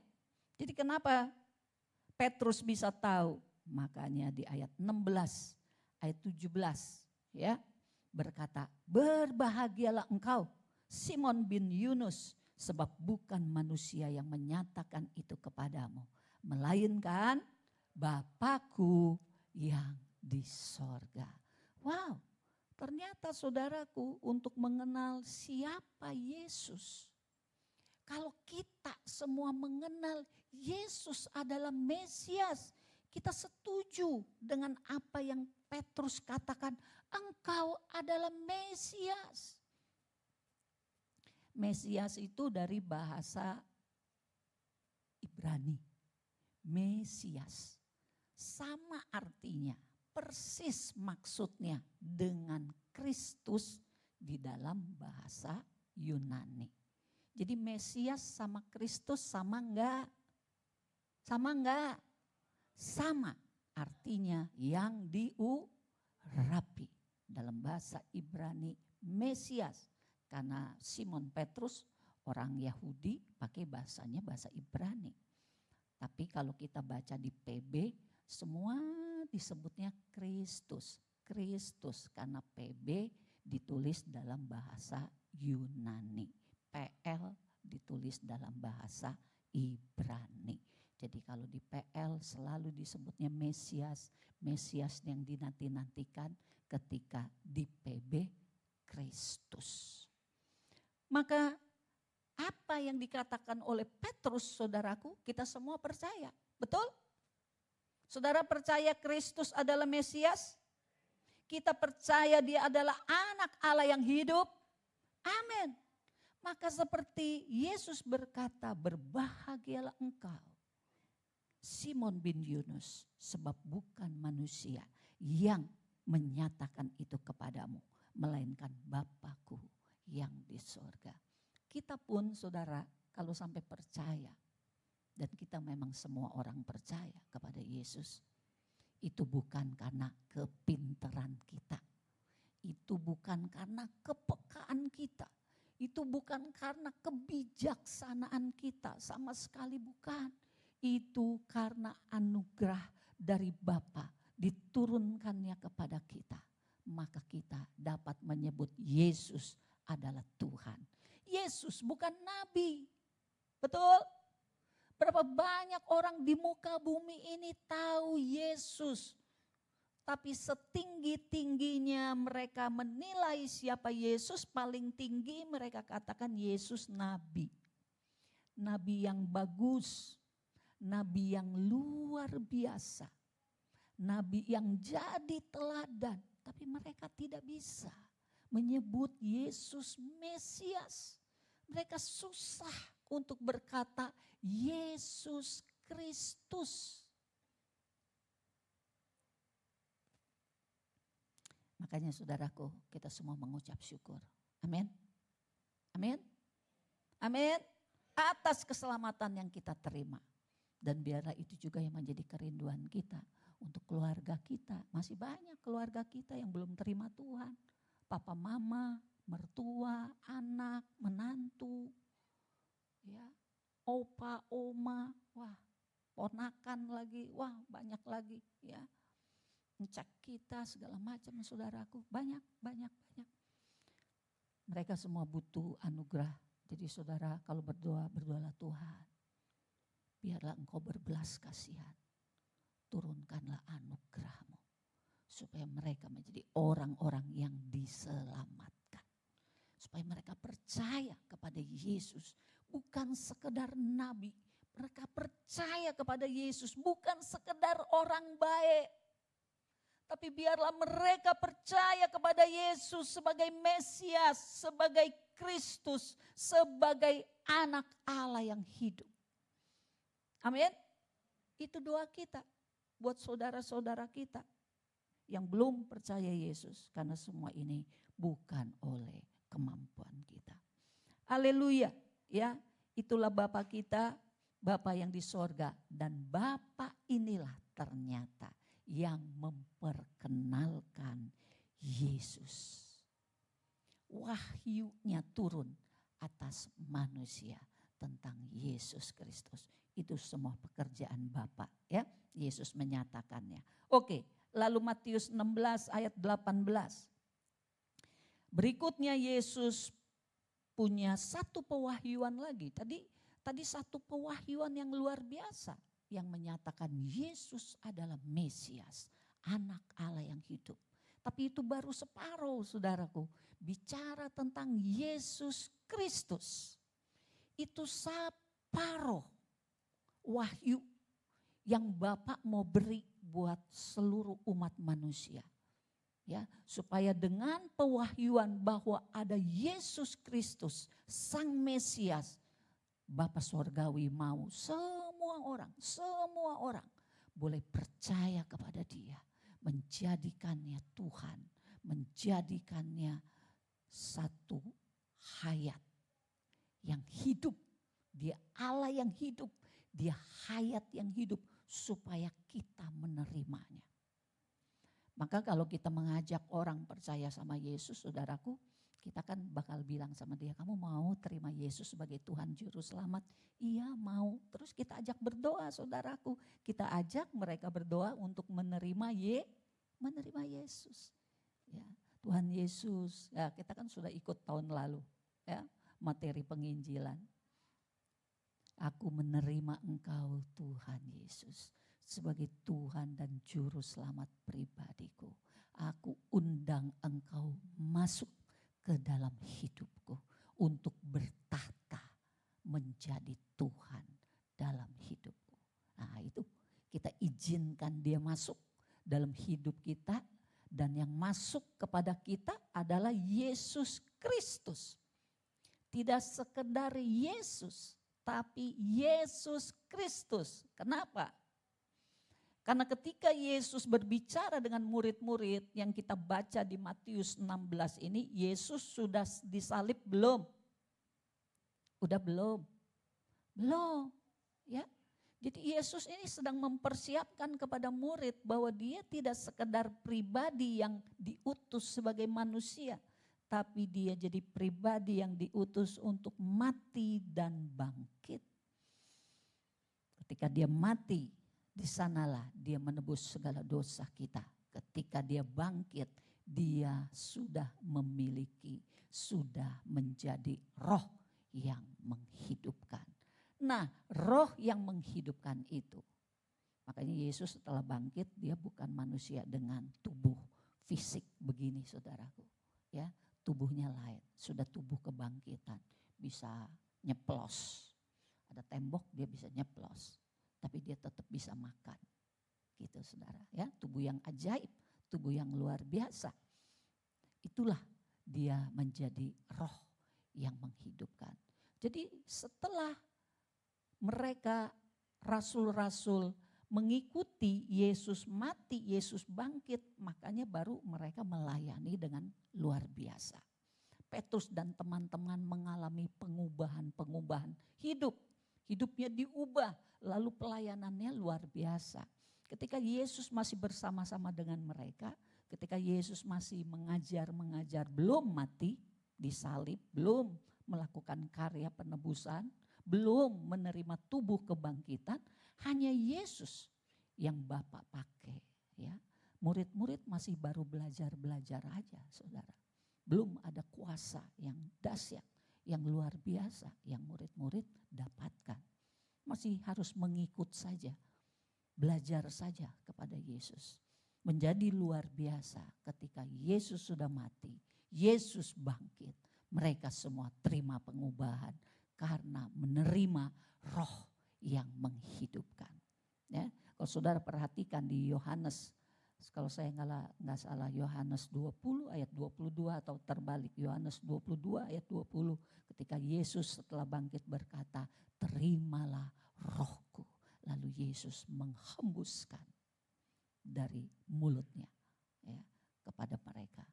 Jadi kenapa Petrus bisa tahu? Makanya di ayat 16, ayat 17 ya berkata, berbahagialah engkau Simon bin Yunus, sebab bukan manusia yang menyatakan itu kepadamu, melainkan Bapakku yang di sorga. Wow, ternyata saudaraku untuk mengenal siapa Yesus. Kalau kita semua mengenal Yesus adalah Mesias, kita setuju dengan apa yang Petrus katakan, engkau adalah Mesias. Mesias itu dari bahasa Ibrani. Mesias. Sama artinya, persis maksudnya dengan Kristus di dalam bahasa Yunani. Jadi Mesias sama Kristus sama enggak? Sama enggak? Sama. Artinya yang diurapi. Dalam bahasa Ibrani Mesias. Karena Simon Petrus orang Yahudi pakai bahasanya bahasa Ibrani. Tapi kalau kita baca di PB semua disebutnya Kristus. Kristus karena PB ditulis dalam bahasa Yunani. PL ditulis dalam bahasa Ibrani. Jadi kalau di PL selalu disebutnya Mesias. Mesias yang dinanti-nantikan, ketika di PB Kristus. Maka apa yang dikatakan oleh Petrus saudaraku kita semua percaya. Betul? Saudara percaya Kristus adalah Mesias? Kita percaya dia adalah anak Allah yang hidup? Amin. Maka seperti Yesus berkata, berbahagialah engkau Simon bin Yunus, sebab bukan manusia yang menyatakan itu kepadamu, melainkan Bapakku yang di sorga. Kita pun saudara kalau sampai percaya, dan kita memang semua orang percaya kepada Yesus, itu bukan karena kepintaran kita, itu bukan karena kepekaan kita, itu bukan karena kebijaksanaan kita, sama sekali bukan. Itu karena anugerah dari Bapa diturunkannya kepada kita. Maka kita dapat menyebut Yesus adalah Tuhan. Yesus bukan nabi. Betul? Berapa banyak orang di muka bumi ini tahu Yesus. Tapi setinggi-tingginya mereka menilai siapa Yesus, paling tinggi mereka katakan Yesus nabi. Nabi yang bagus. Nabi yang luar biasa. Nabi yang jadi teladan. Tapi mereka tidak bisa menyebut Yesus Mesias. Mereka susah untuk berkata Yesus Kristus. Makanya saudaraku, kita semua mengucap syukur. Amin. Amin. Amin. Atas keselamatan yang kita terima. Dan biarlah itu juga yang menjadi kerinduan kita untuk keluarga kita. Masih banyak keluarga kita yang belum terima Tuhan. Papa, mama, mertua, anak, menantu, ya, opa, oma, wah, ponakan lagi, wah banyak lagi, ya. Ngecek kita segala macam saudaraku, banyak. Mereka semua butuh anugerah. Jadi saudara kalau berdoa, berdoalah Tuhan. Biarlah engkau berbelas kasihan. Turunkanlah anugerahmu. Supaya mereka menjadi orang-orang yang diselamatkan. Supaya mereka percaya kepada Yesus. Bukan sekedar nabi. Mereka percaya kepada Yesus. Bukan sekedar orang baik. Tapi biarlah mereka percaya kepada Yesus sebagai Mesias. Sebagai Kristus. Sebagai anak Allah yang hidup. Amin. Itu doa kita buat saudara-saudara kita yang belum percaya Yesus. Karena semua ini bukan oleh kemampuan kita. Haleluya. Ya, Itulah Bapa kita, Bapa yang di sorga. Dan Bapa inilah ternyata yang memperkenalkan Yesus. Wahyunya turun atas manusia tentang Yesus Kristus. Itu semua pekerjaan Bapa, ya. Yesus menyatakannya. Oke, lalu Matius 16 ayat 18. Berikutnya Yesus punya satu pewahyuan lagi. Tadi satu pewahyuan yang luar biasa yang menyatakan Yesus adalah Mesias, anak Allah yang hidup. Tapi itu baru separuh, saudaraku. Bicara tentang Yesus Kristus. Itu separuh wahyu yang Bapak mau beri buat seluruh umat manusia. Ya, supaya dengan pewahyuan bahwa ada Yesus Kristus, Sang Mesias, Bapa Sorgawi mau semua orang boleh percaya kepada Dia, menjadikannya Tuhan, menjadikannya satu hayat yang hidup. Dia Allah yang hidup, Dia hayat yang hidup supaya kita menerimanya. Maka kalau kita mengajak orang percaya sama Yesus, saudaraku, kita kan bakal bilang sama dia, kamu mau terima Yesus sebagai Tuhan Juru Selamat? Iya mau. Terus kita ajak berdoa, saudaraku. Kita ajak mereka berdoa untuk menerima Yesus. Ya, Tuhan Yesus, ya kita kan sudah ikut tahun lalu, ya, materi penginjilan. Aku menerima Engkau Tuhan Yesus sebagai Tuhan dan Juru Selamat pribadiku. Aku undang Engkau masuk ke dalam hidupku untuk bertahta menjadi Tuhan dalam hidupku. Nah itu kita izinkan dia masuk dalam hidup kita, dan yang masuk kepada kita adalah Yesus Kristus. Tidak sekedar Yesus, tapi Yesus Kristus. Kenapa? Karena ketika Yesus berbicara dengan murid-murid yang kita baca di Matius 16 ini, Yesus sudah disalib belum? Udah belum? Belum. Ya. Jadi Yesus ini sedang mempersiapkan kepada murid bahwa dia tidak sekedar pribadi yang diutus sebagai manusia, tapi dia jadi pribadi yang diutus untuk mati dan bangkit. Ketika dia mati, di sanalah dia menebus segala dosa kita. Ketika dia bangkit, dia sudah memiliki, sudah menjadi roh yang menghidupkan. Nah, roh yang menghidupkan itu. Makanya Yesus setelah bangkit, dia bukan manusia dengan tubuh fisik begini, saudaraku. Ya, tubuhnya lain, sudah tubuh kebangkitan, bisa nyeplos. Ada tembok dia bisa nyeplos, tapi dia tetap bisa makan. Gitu saudara, ya, tubuh yang ajaib, tubuh yang luar biasa. Itulah dia menjadi roh yang menghidupkan. Jadi setelah mereka rasul-rasul mengikuti Yesus mati, Yesus bangkit, makanya baru mereka melayani dengan luar biasa. Petrus dan teman-teman mengalami pengubahan hidup. Hidupnya diubah, lalu pelayanannya luar biasa. Ketika Yesus masih bersama-sama dengan mereka, ketika Yesus masih mengajar, belum mati, disalib, belum melakukan karya penebusan, belum menerima tubuh kebangkitan, hanya Yesus yang Bapa pakai. Ya, murid-murid masih baru belajar aja, saudara. Belum ada kuasa yang dahsyat, yang luar biasa yang murid-murid dapatkan. Masih harus mengikut saja, belajar saja kepada Yesus. Menjadi luar biasa ketika Yesus sudah mati, Yesus bangkit. Mereka semua terima pengubahan karena menerima roh yang menghidupkan. Ya, kalau saudara perhatikan di Yohanes, kalau saya nggak salah Yohanes 20 ayat 22 atau terbalik Yohanes 22 ayat 20, ketika Yesus setelah bangkit berkata, terimalah rohku. Lalu Yesus menghembuskan dari mulutnya, ya, kepada mereka.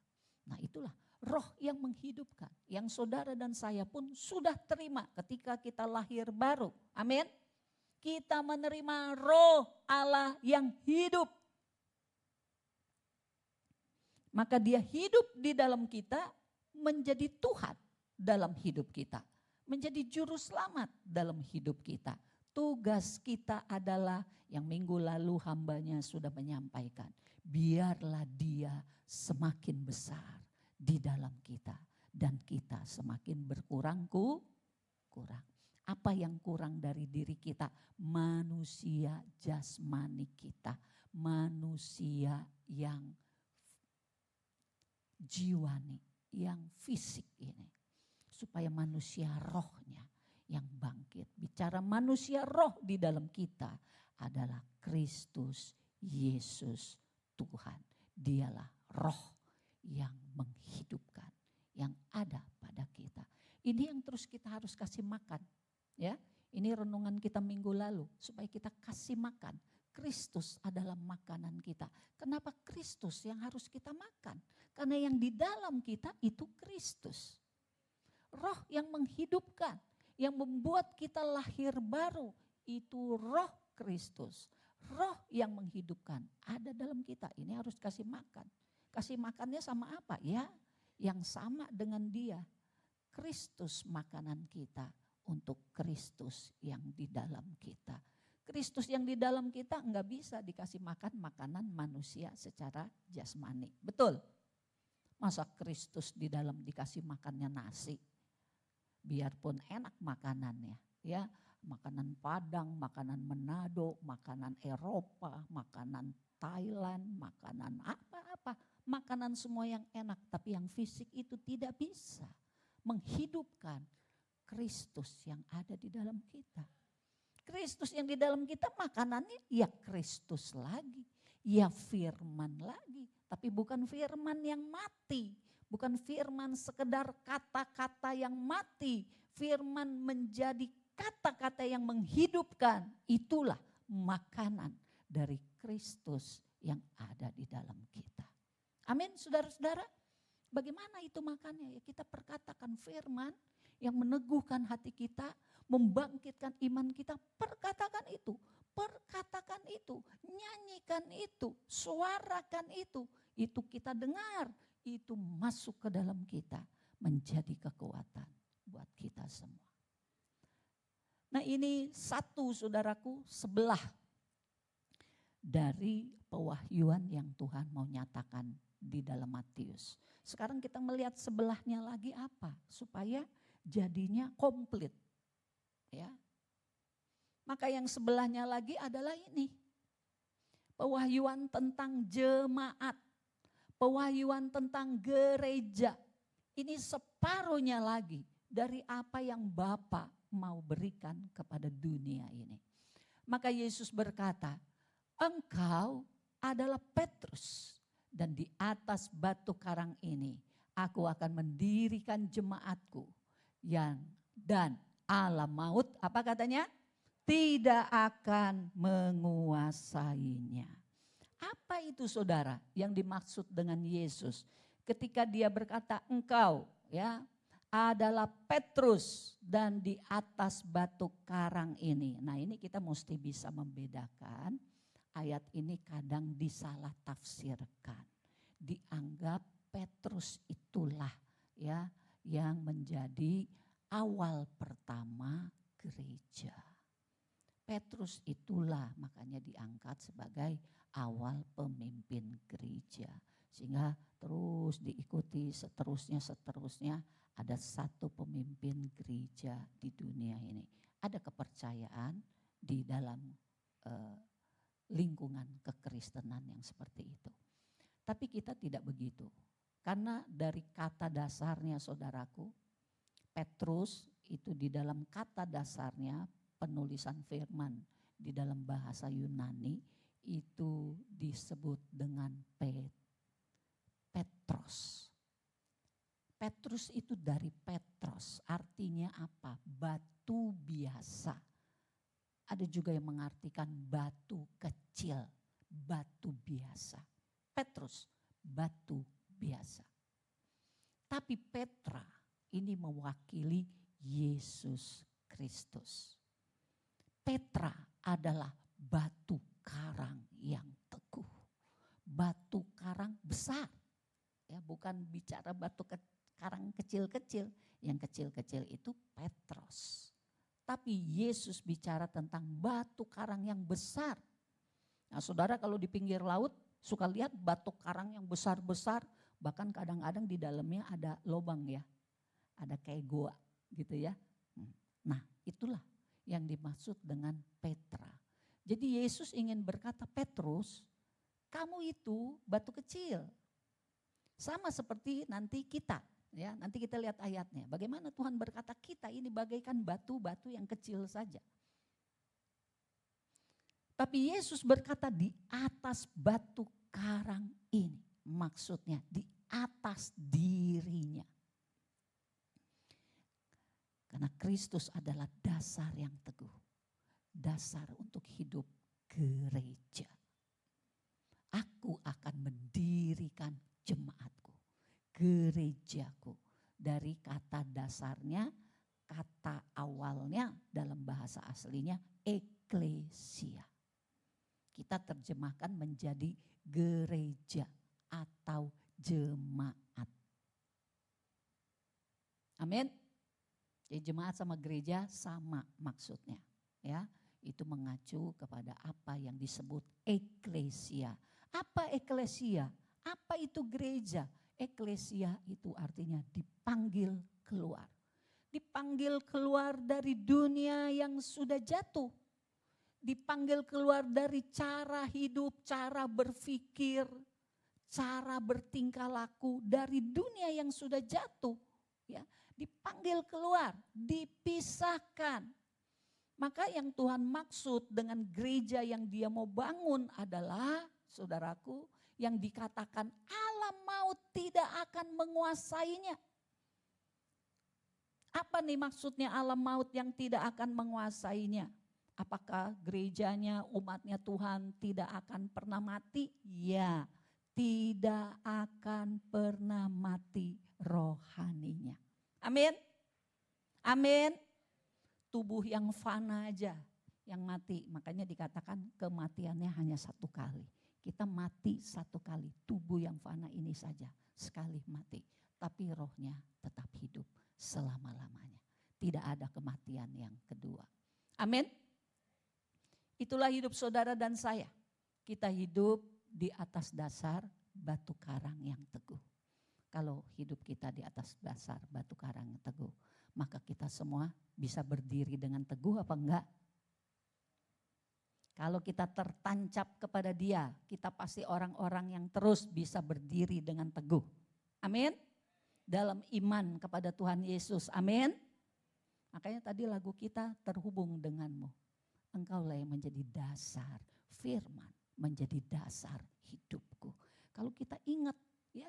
Nah itulah Roh yang menghidupkan, yang saudara dan saya pun sudah terima ketika kita lahir baru. Amin. Kita menerima roh Allah yang hidup. Maka dia hidup di dalam kita, menjadi Tuhan dalam hidup kita. Menjadi juru selamat dalam hidup kita. Tugas kita adalah yang minggu lalu hambanya sudah menyampaikan. Biarlah dia semakin besar di dalam kita. Dan kita semakin berkurang kurang. Apa yang kurang dari diri kita? Manusia jasmani kita. Manusia yang jiwani, yang fisik ini. Supaya manusia rohnya yang bangkit. Bicara manusia roh di dalam kita adalah Kristus Yesus Tuhan. Dialah roh yang menghidupkan, yang ada pada kita. Ini yang terus kita harus kasih makan. Ya, ini renungan kita minggu lalu supaya kita kasih makan. Kristus adalah makanan kita. Kenapa Kristus yang harus kita makan? Karena yang di dalam kita itu Kristus. Roh yang menghidupkan, yang membuat kita lahir baru, itu roh Kristus. Roh yang menghidupkan ada dalam kita. Ini harus kasih makan. Kasih makannya sama apa? Ya, yang sama dengan dia. Kristus makanan kita untuk Kristus yang di dalam kita. Kristus yang di dalam kita enggak bisa dikasih makan makanan manusia secara jasmani. Betul? Masa Kristus di dalam dikasih makannya nasi? Biarpun enak makanannya, ya, makanan Padang, makanan Manado, makanan Eropa, makanan Thailand, makanan apa-apa, makanan semua yang enak, tapi yang fisik itu tidak bisa menghidupkan Kristus yang ada di dalam kita. Kristus yang di dalam kita makanannya ya Kristus lagi, ya firman lagi, tapi bukan firman yang mati. Bukan firman sekedar kata-kata yang mati. Firman menjadi kata-kata yang menghidupkan. Itulah makanan dari Kristus yang ada di dalam kita. Amin, saudara-saudara. Bagaimana itu makannya? Ya kita perkatakan firman yang meneguhkan hati kita, membangkitkan iman kita. Perkatakan itu, nyanyikan itu, suarakan itu. Itu kita dengar. Itu masuk ke dalam kita menjadi kekuatan buat kita semua. Nah ini satu saudaraku sebelah dari pewahyuan yang Tuhan mau nyatakan di dalam Matius. Sekarang kita melihat sebelahnya lagi apa supaya jadinya komplit. Ya. Maka yang sebelahnya lagi adalah ini. Pewahyuan tentang jemaat. Pewahyuan tentang gereja. Ini separuhnya lagi dari apa yang Bapa mau berikan kepada dunia ini. Maka Yesus berkata, engkau adalah Petrus dan di atas batu karang ini aku akan mendirikan jemaatku dan alam maut, apa katanya? Tidak akan menguasainya. Apa itu saudara yang dimaksud dengan Yesus ketika dia berkata engkau ya adalah Petrus dan di atas batu karang ini. Nah ini kita mesti bisa membedakan ayat ini kadang disalah tafsirkan. Dianggap Petrus itulah ya yang menjadi awal pertama gereja. Petrus itulah makanya diangkat sebagai awal pemimpin gereja. Sehingga terus diikuti seterusnya ada satu pemimpin gereja di dunia ini. Ada kepercayaan di dalam lingkungan kekristenan yang seperti itu. Tapi kita tidak begitu. Karena dari kata dasarnya saudaraku, Petrus itu di dalam kata dasarnya penulisan firman di dalam bahasa Yunani itu disebut dengan Petros. Petrus itu dari Petros, artinya apa? Batu biasa. Ada juga yang mengartikan batu kecil, batu biasa. Petrus, batu biasa. Yesus Kristus. Petra adalah batu karang yang teguh. Batu karang besar. Ya, bukan bicara batu karang kecil-kecil. Yang kecil-kecil itu Petros. Tapi Yesus bicara tentang batu karang yang besar. Nah, saudara kalau di pinggir laut suka lihat batu karang yang besar-besar. Bahkan kadang-kadang di dalamnya ada lubang ya. Ada kayak goa gitu ya. Nah, itulah yang dimaksud dengan Petra. Jadi Yesus ingin berkata, Petrus, kamu itu batu kecil. Sama seperti nanti kita, ya. Nanti kita lihat ayatnya. Bagaimana Tuhan berkata kita ini bagaikan batu-batu yang kecil saja. Tapi Yesus berkata di atas batu karang ini. Maksudnya di atas dirinya. Karena Kristus adalah dasar yang teguh. Dasar untuk hidup gereja. Aku akan mendirikan jemaatku, gerejaku. Dari kata dasarnya, kata awalnya dalam bahasa aslinya eklesia. Kita terjemahkan menjadi gereja atau jemaat. Amin. Jadi jemaat sama gereja sama maksudnya, ya. Itu mengacu kepada apa yang disebut eklesia. Apa eklesia? Apa itu gereja? Eklesia itu artinya dipanggil keluar. Dipanggil keluar dari dunia yang sudah jatuh. Dipanggil keluar dari cara hidup, cara berpikir, cara bertingkah laku dari dunia yang sudah jatuh. Ya, dipanggil keluar, dipisahkan. Maka yang Tuhan maksud dengan gereja yang dia mau bangun adalah, saudaraku, yang dikatakan alam maut tidak akan menguasainya. Apa nih maksudnya alam maut yang tidak akan menguasainya? Apakah gerejanya, umatnya Tuhan tidak akan pernah mati? Ya, tidak akan pernah mati rohaninya. Amin. Amin. Tubuh yang fana aja yang mati. Makanya dikatakan kematiannya hanya satu kali. Kita mati satu kali. Tubuh yang fana ini saja sekali mati. Tapi rohnya tetap hidup selama-lamanya. Tidak ada kematian yang kedua. Amin. Itulah hidup saudara dan saya. Kita hidup di atas dasar batu karang yang teguh. Kalau hidup kita di atas dasar batu karang yang teguh, maka kita semua bisa berdiri dengan teguh apa enggak? Kalau kita tertancap kepada Dia, kita pasti orang-orang yang terus bisa berdiri dengan teguh. Amin. Dalam iman kepada Tuhan Yesus. Amin. Makanya tadi lagu kita terhubung denganmu. Engkaulah yang menjadi dasar, firman menjadi dasar hidupku. Kalau kita ingat ya,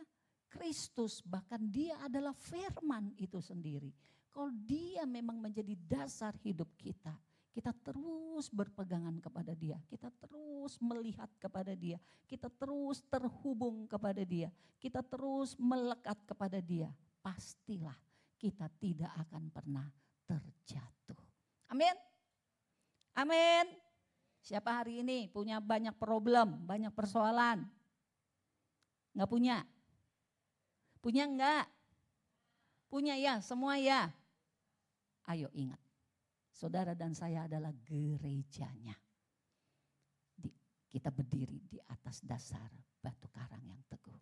Kristus bahkan dia adalah firman itu sendiri. Kalau dia memang menjadi dasar hidup kita, kita terus berpegangan kepada dia, kita terus melihat kepada dia, kita terus terhubung kepada dia, kita terus melekat kepada dia, pastilah kita tidak akan pernah terjatuh. Amin. Amin. Siapa hari ini punya banyak problem, banyak persoalan? Enggak punya? Punya enggak? Punya ya, semua ya. Ayo ingat, saudara dan saya adalah gerejanya. Kita berdiri di atas dasar batu karang yang teguh.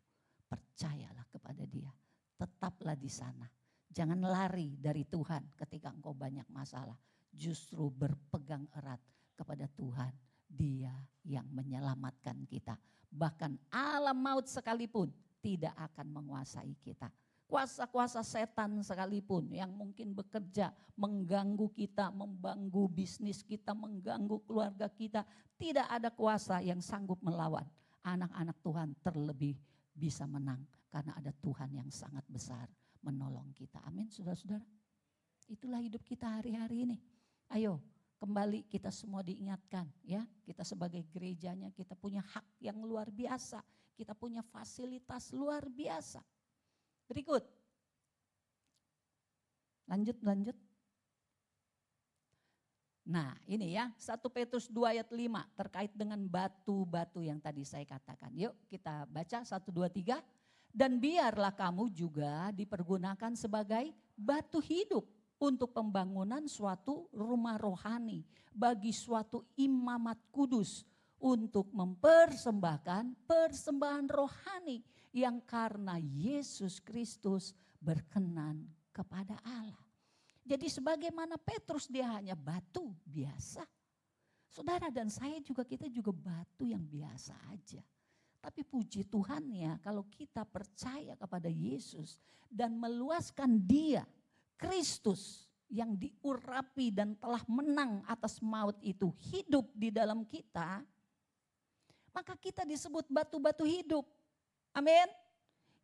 Percayalah kepada dia, tetaplah di sana. Jangan lari dari Tuhan ketika engkau banyak masalah. Justru berpegang erat kepada Tuhan. Dia yang menyelamatkan kita. Bahkan alam maut sekalipun tidak akan menguasai kita. Kuasa-kuasa setan sekalipun yang mungkin bekerja mengganggu kita, mengganggu bisnis kita, mengganggu keluarga kita. Tidak ada kuasa yang sanggup melawan. Anak-anak Tuhan terlebih bisa menang karena ada Tuhan yang sangat besar menolong kita. Amin saudara-saudara. Itulah hidup kita hari-hari ini. Ayo kembali kita semua diingatkan ya. Kita sebagai gerejanya kita punya hak yang luar biasa. Kita punya fasilitas luar biasa. Berikut. Lanjut. Nah ini ya 1 Petrus 2 ayat 5 terkait dengan batu-batu yang tadi saya katakan. Yuk kita baca 1, 2, 3. Dan biarlah kamu juga dipergunakan sebagai batu hidup untuk pembangunan suatu rumah rohani bagi suatu imamat kudus untuk mempersembahkan persembahan rohani yang karena Yesus Kristus berkenan kepada Allah. Jadi sebagaimana Petrus dia hanya batu biasa. Saudara dan saya juga kita juga batu yang biasa aja. Tapi puji Tuhan ya kalau kita percaya kepada Yesus dan meluaskan dia, Kristus yang diurapi dan telah menang atas maut itu hidup di dalam kita, maka kita disebut batu-batu hidup. Amin.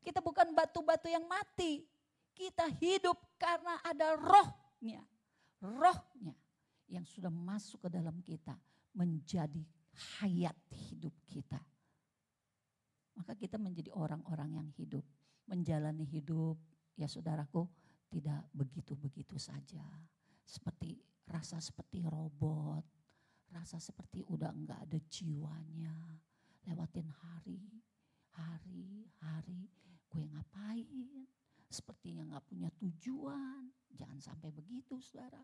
Kita bukan batu-batu yang mati. Kita hidup karena ada rohnya. Rohnya yang sudah masuk ke dalam kita menjadi hayat hidup kita. Maka kita menjadi orang-orang yang hidup. Menjalani hidup ya saudaraku tidak begitu-begitu saja. Rasa seperti robot. Rasa seperti udah enggak ada jiwanya. Lewatin hari. Gue ngapain? Sepertinya gak punya tujuan. Jangan sampai begitu saudara.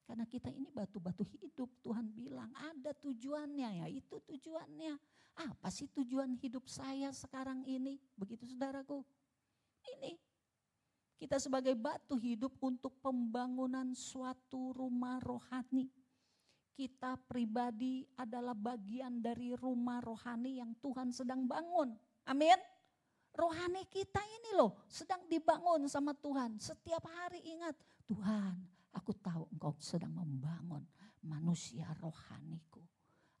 Karena kita ini batu-batu hidup. Tuhan bilang ada tujuannya ya. Itu tujuannya. Apa sih tujuan hidup saya sekarang ini? Begitu saudaraku. Ini. Kita sebagai batu hidup untuk pembangunan suatu rumah rohani. Kita pribadi adalah bagian dari rumah rohani yang Tuhan sedang bangun. Amin. Rohani kita ini loh sedang dibangun sama Tuhan. Setiap hari ingat, Tuhan aku tahu engkau sedang membangun manusia rohaniku.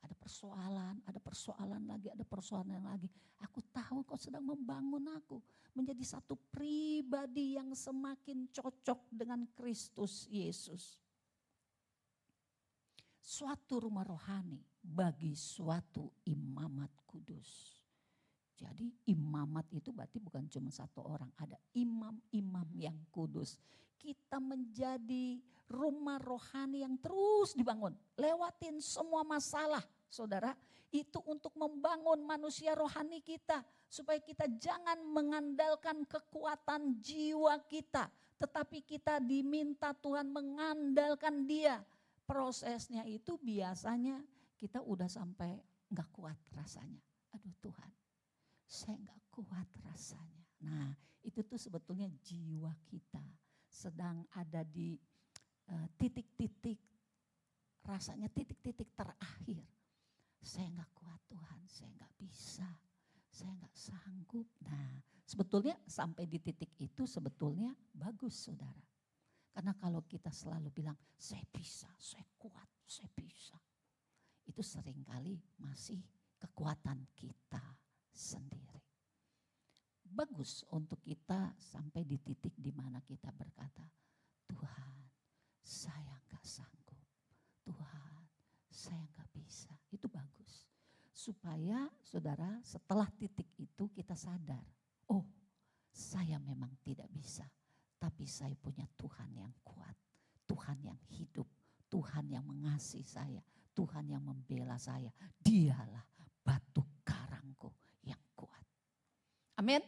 Ada persoalan lagi. Aku tahu engkau sedang membangun aku menjadi satu pribadi yang semakin cocok dengan Kristus Yesus. Suatu rumah rohani bagi suatu imamat kudus. Jadi imamat itu berarti bukan cuma satu orang, ada imam-imam yang kudus. Kita menjadi rumah rohani yang terus dibangun. Lewatin semua masalah saudara. Itu untuk membangun manusia rohani kita. Supaya kita jangan mengandalkan kekuatan jiwa kita. Tetapi kita diminta Tuhan mengandalkan dia. Prosesnya itu biasanya kita udah sampai gak kuat rasanya. Aduh Tuhan, saya gak kuat rasanya. Nah itu tuh sebetulnya jiwa kita sedang ada di titik-titik, rasanya titik-titik terakhir. Saya gak kuat Tuhan, saya gak bisa, saya gak sanggup. Nah sebetulnya sampai di titik itu sebetulnya bagus saudara. Karena kalau kita selalu bilang saya bisa, saya kuat, saya bisa. Itu seringkali masih kekuatan kita sendiri. Bagus untuk kita sampai di titik di mana kita berkata, Tuhan saya gak sanggup, Tuhan saya gak bisa. Itu bagus. Supaya saudara setelah titik itu kita sadar, oh saya memang tidak bisa. Tapi saya punya Tuhan yang kuat, Tuhan yang hidup, Tuhan yang mengasihi saya, Tuhan yang membela saya. Dialah batu karangku yang kuat. Amin.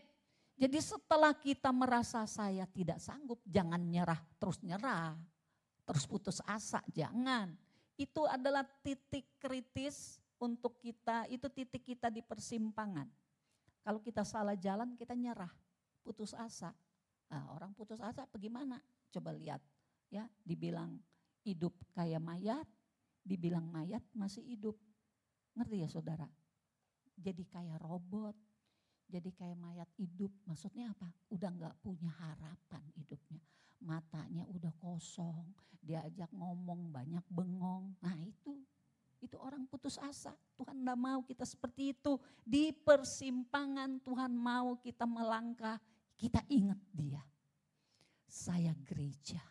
Jadi setelah kita merasa saya tidak sanggup, jangan nyerah, terus putus asa, jangan. Itu adalah titik kritis untuk kita, itu titik kita di persimpangan. Kalau kita salah jalan kita nyerah, putus asa. Nah, orang putus asa bagaimana? Coba lihat ya, dibilang hidup kayak mayat, dibilang mayat masih hidup. Ngerti ya saudara? Jadi kayak robot, jadi kayak mayat hidup. Maksudnya apa? Udah gak punya harapan hidupnya. Matanya udah kosong, diajak ngomong banyak bengong. Nah itu orang putus asa. Tuhan gak mau kita seperti itu. Di persimpangan Tuhan mau kita melangkah. Kita ingat dia, saya gereja,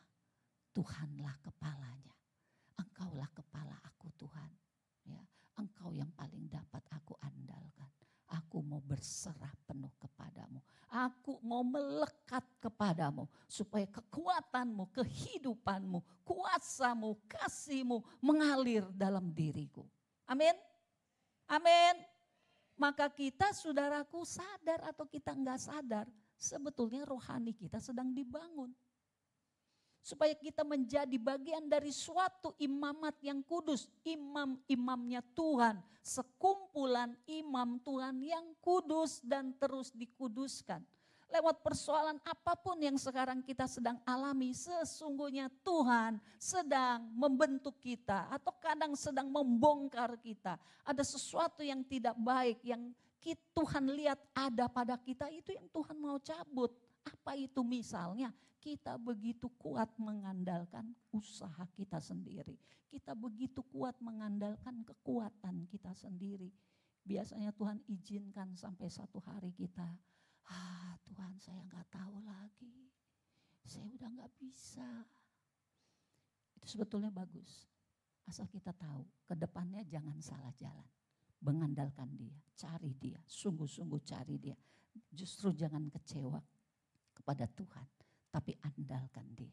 Tuhanlah kepalanya. Engkaulah kepala aku Tuhan. Ya, engkau yang paling dapat aku andalkan. Aku mau berserah penuh kepadamu. Aku mau melekat kepadamu. Supaya kekuatanmu, kehidupanmu, kuasamu, kasihmu mengalir dalam diriku. Amin. Amin. Maka kita saudaraku sadar atau kita enggak sadar. Sebetulnya rohani kita sedang dibangun. Supaya kita menjadi bagian dari suatu imamat yang kudus. Imam-imamnya Tuhan. Sekumpulan imam Tuhan yang kudus dan terus dikuduskan. Lewat persoalan apapun yang sekarang kita sedang alami. Sesungguhnya Tuhan sedang membentuk kita. Atau kadang sedang membongkar kita. Ada sesuatu yang tidak baik yang Tuhan lihat ada pada kita. Itu yang Tuhan mau cabut. Apa itu misalnya? Kita begitu kuat mengandalkan usaha kita sendiri. Kita begitu kuat mengandalkan kekuatan kita sendiri. Biasanya Tuhan izinkan sampai satu hari kita, Tuhan saya gak tahu lagi. Saya udah gak bisa. Itu sebetulnya bagus. Asal kita tahu ke depannya jangan salah jalan. Mengandalkan dia, cari dia, sungguh-sungguh cari dia. Justru jangan kecewa kepada Tuhan. Tapi andalkan dia.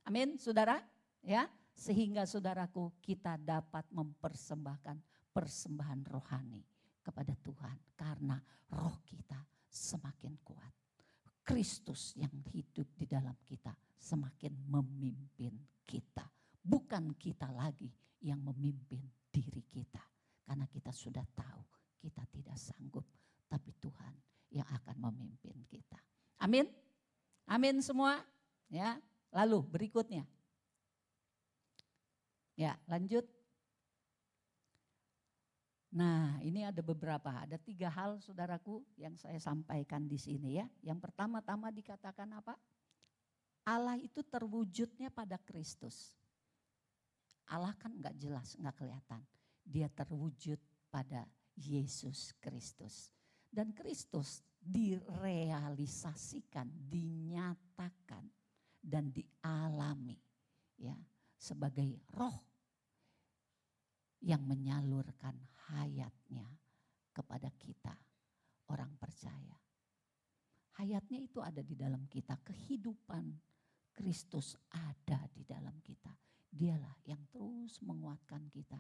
Amin saudara. Ya, sehingga saudaraku kita dapat mempersembahkan persembahan rohani kepada Tuhan. Karena roh kita semakin kuat. Kristus yang hidup di dalam kita semakin memimpin kita. Bukan kita lagi yang memimpin diri kita. Karena kita sudah tahu kita tidak sanggup. Tapi Tuhan yang akan memimpin kita. Amin. Amin semua. Ya, lalu berikutnya. Ya, lanjut. Nah, ini ada beberapa, ada 3 hal saudaraku yang saya sampaikan di sini ya. Yang pertama-tama dikatakan apa? Allah itu terwujudnya pada Kristus. Allah kan enggak jelas, enggak kelihatan. Dia terwujud pada Yesus Kristus. Dan Kristus direalisasikan, dinyatakan dan dialami ya sebagai roh yang menyalurkan hayatnya kepada kita orang percaya. Hayatnya itu ada di dalam kita, kehidupan Kristus ada di dalam kita. Dialah yang terus menguatkan kita.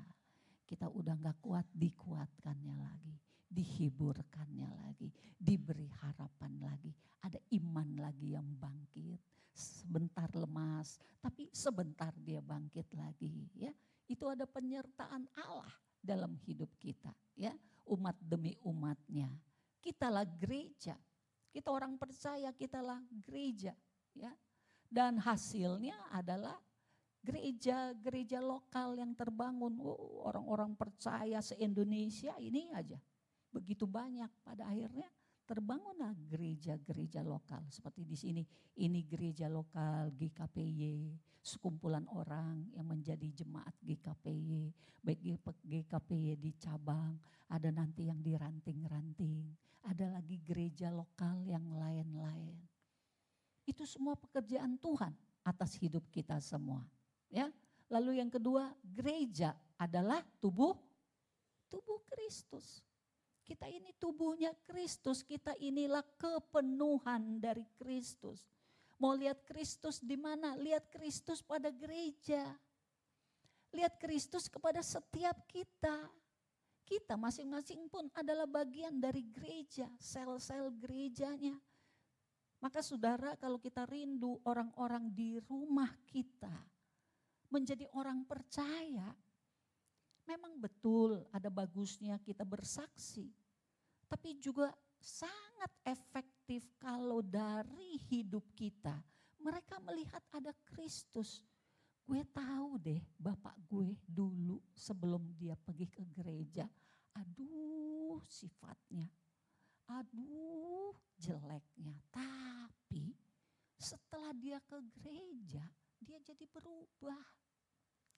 Kita udah gak kuat, dikuatkannya lagi. Dihiburkannya lagi, diberi harapan lagi, ada iman lagi yang bangkit, sebentar lemas, tapi sebentar dia bangkit lagi, ya. Itu ada penyertaan Allah dalam hidup kita, ya, umat demi umatnya. Kitalah gereja, kita orang percaya, kitalah gereja, ya, dan hasilnya adalah gereja-gereja lokal yang terbangun. Orang-orang percaya se-Indonesia ini aja. Begitu banyak, pada akhirnya terbangunlah gereja-gereja lokal. Seperti di sini, ini gereja lokal GKPY, sekumpulan orang yang menjadi jemaat GKPY. Baik GKPY di cabang, ada nanti yang di ranting-ranting. Ada lagi gereja lokal yang lain-lain. Itu semua pekerjaan Tuhan atas hidup kita semua. Ya. Lalu yang kedua, gereja adalah tubuh Kristus. Kita ini tubuhnya Kristus, kita inilah kepenuhan dari Kristus. Mau lihat Kristus di mana? Lihat Kristus pada gereja. Lihat Kristus kepada setiap kita. Kita masing-masing pun adalah bagian dari gereja, sel-sel gerejanya. Maka saudara, kalau kita rindu orang-orang di rumah kita menjadi orang percaya, memang betul ada bagusnya kita bersaksi. Tapi juga sangat efektif kalau dari hidup kita mereka melihat ada Kristus. Gue tahu deh bapak gue dulu sebelum dia pergi ke gereja, aduh sifatnya, aduh jeleknya. Tapi setelah dia ke gereja dia jadi berubah.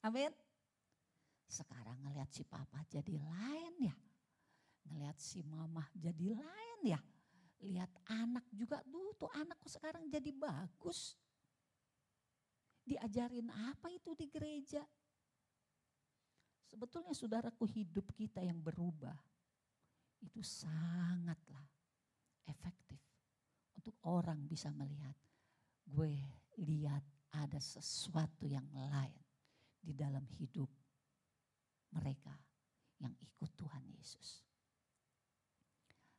Amin. Sekarang ngelihat si papa jadi lain ya. Ngelihat si mama jadi lain ya. Lihat anak juga, tuh anakku sekarang jadi bagus. Diajarin apa itu di gereja? Sebetulnya saudaraku, hidup kita yang berubah. itu sangatlah efektif untuk orang bisa melihat, gue lihat ada sesuatu yang lain di dalam hidup mereka yang ikut Tuhan Yesus.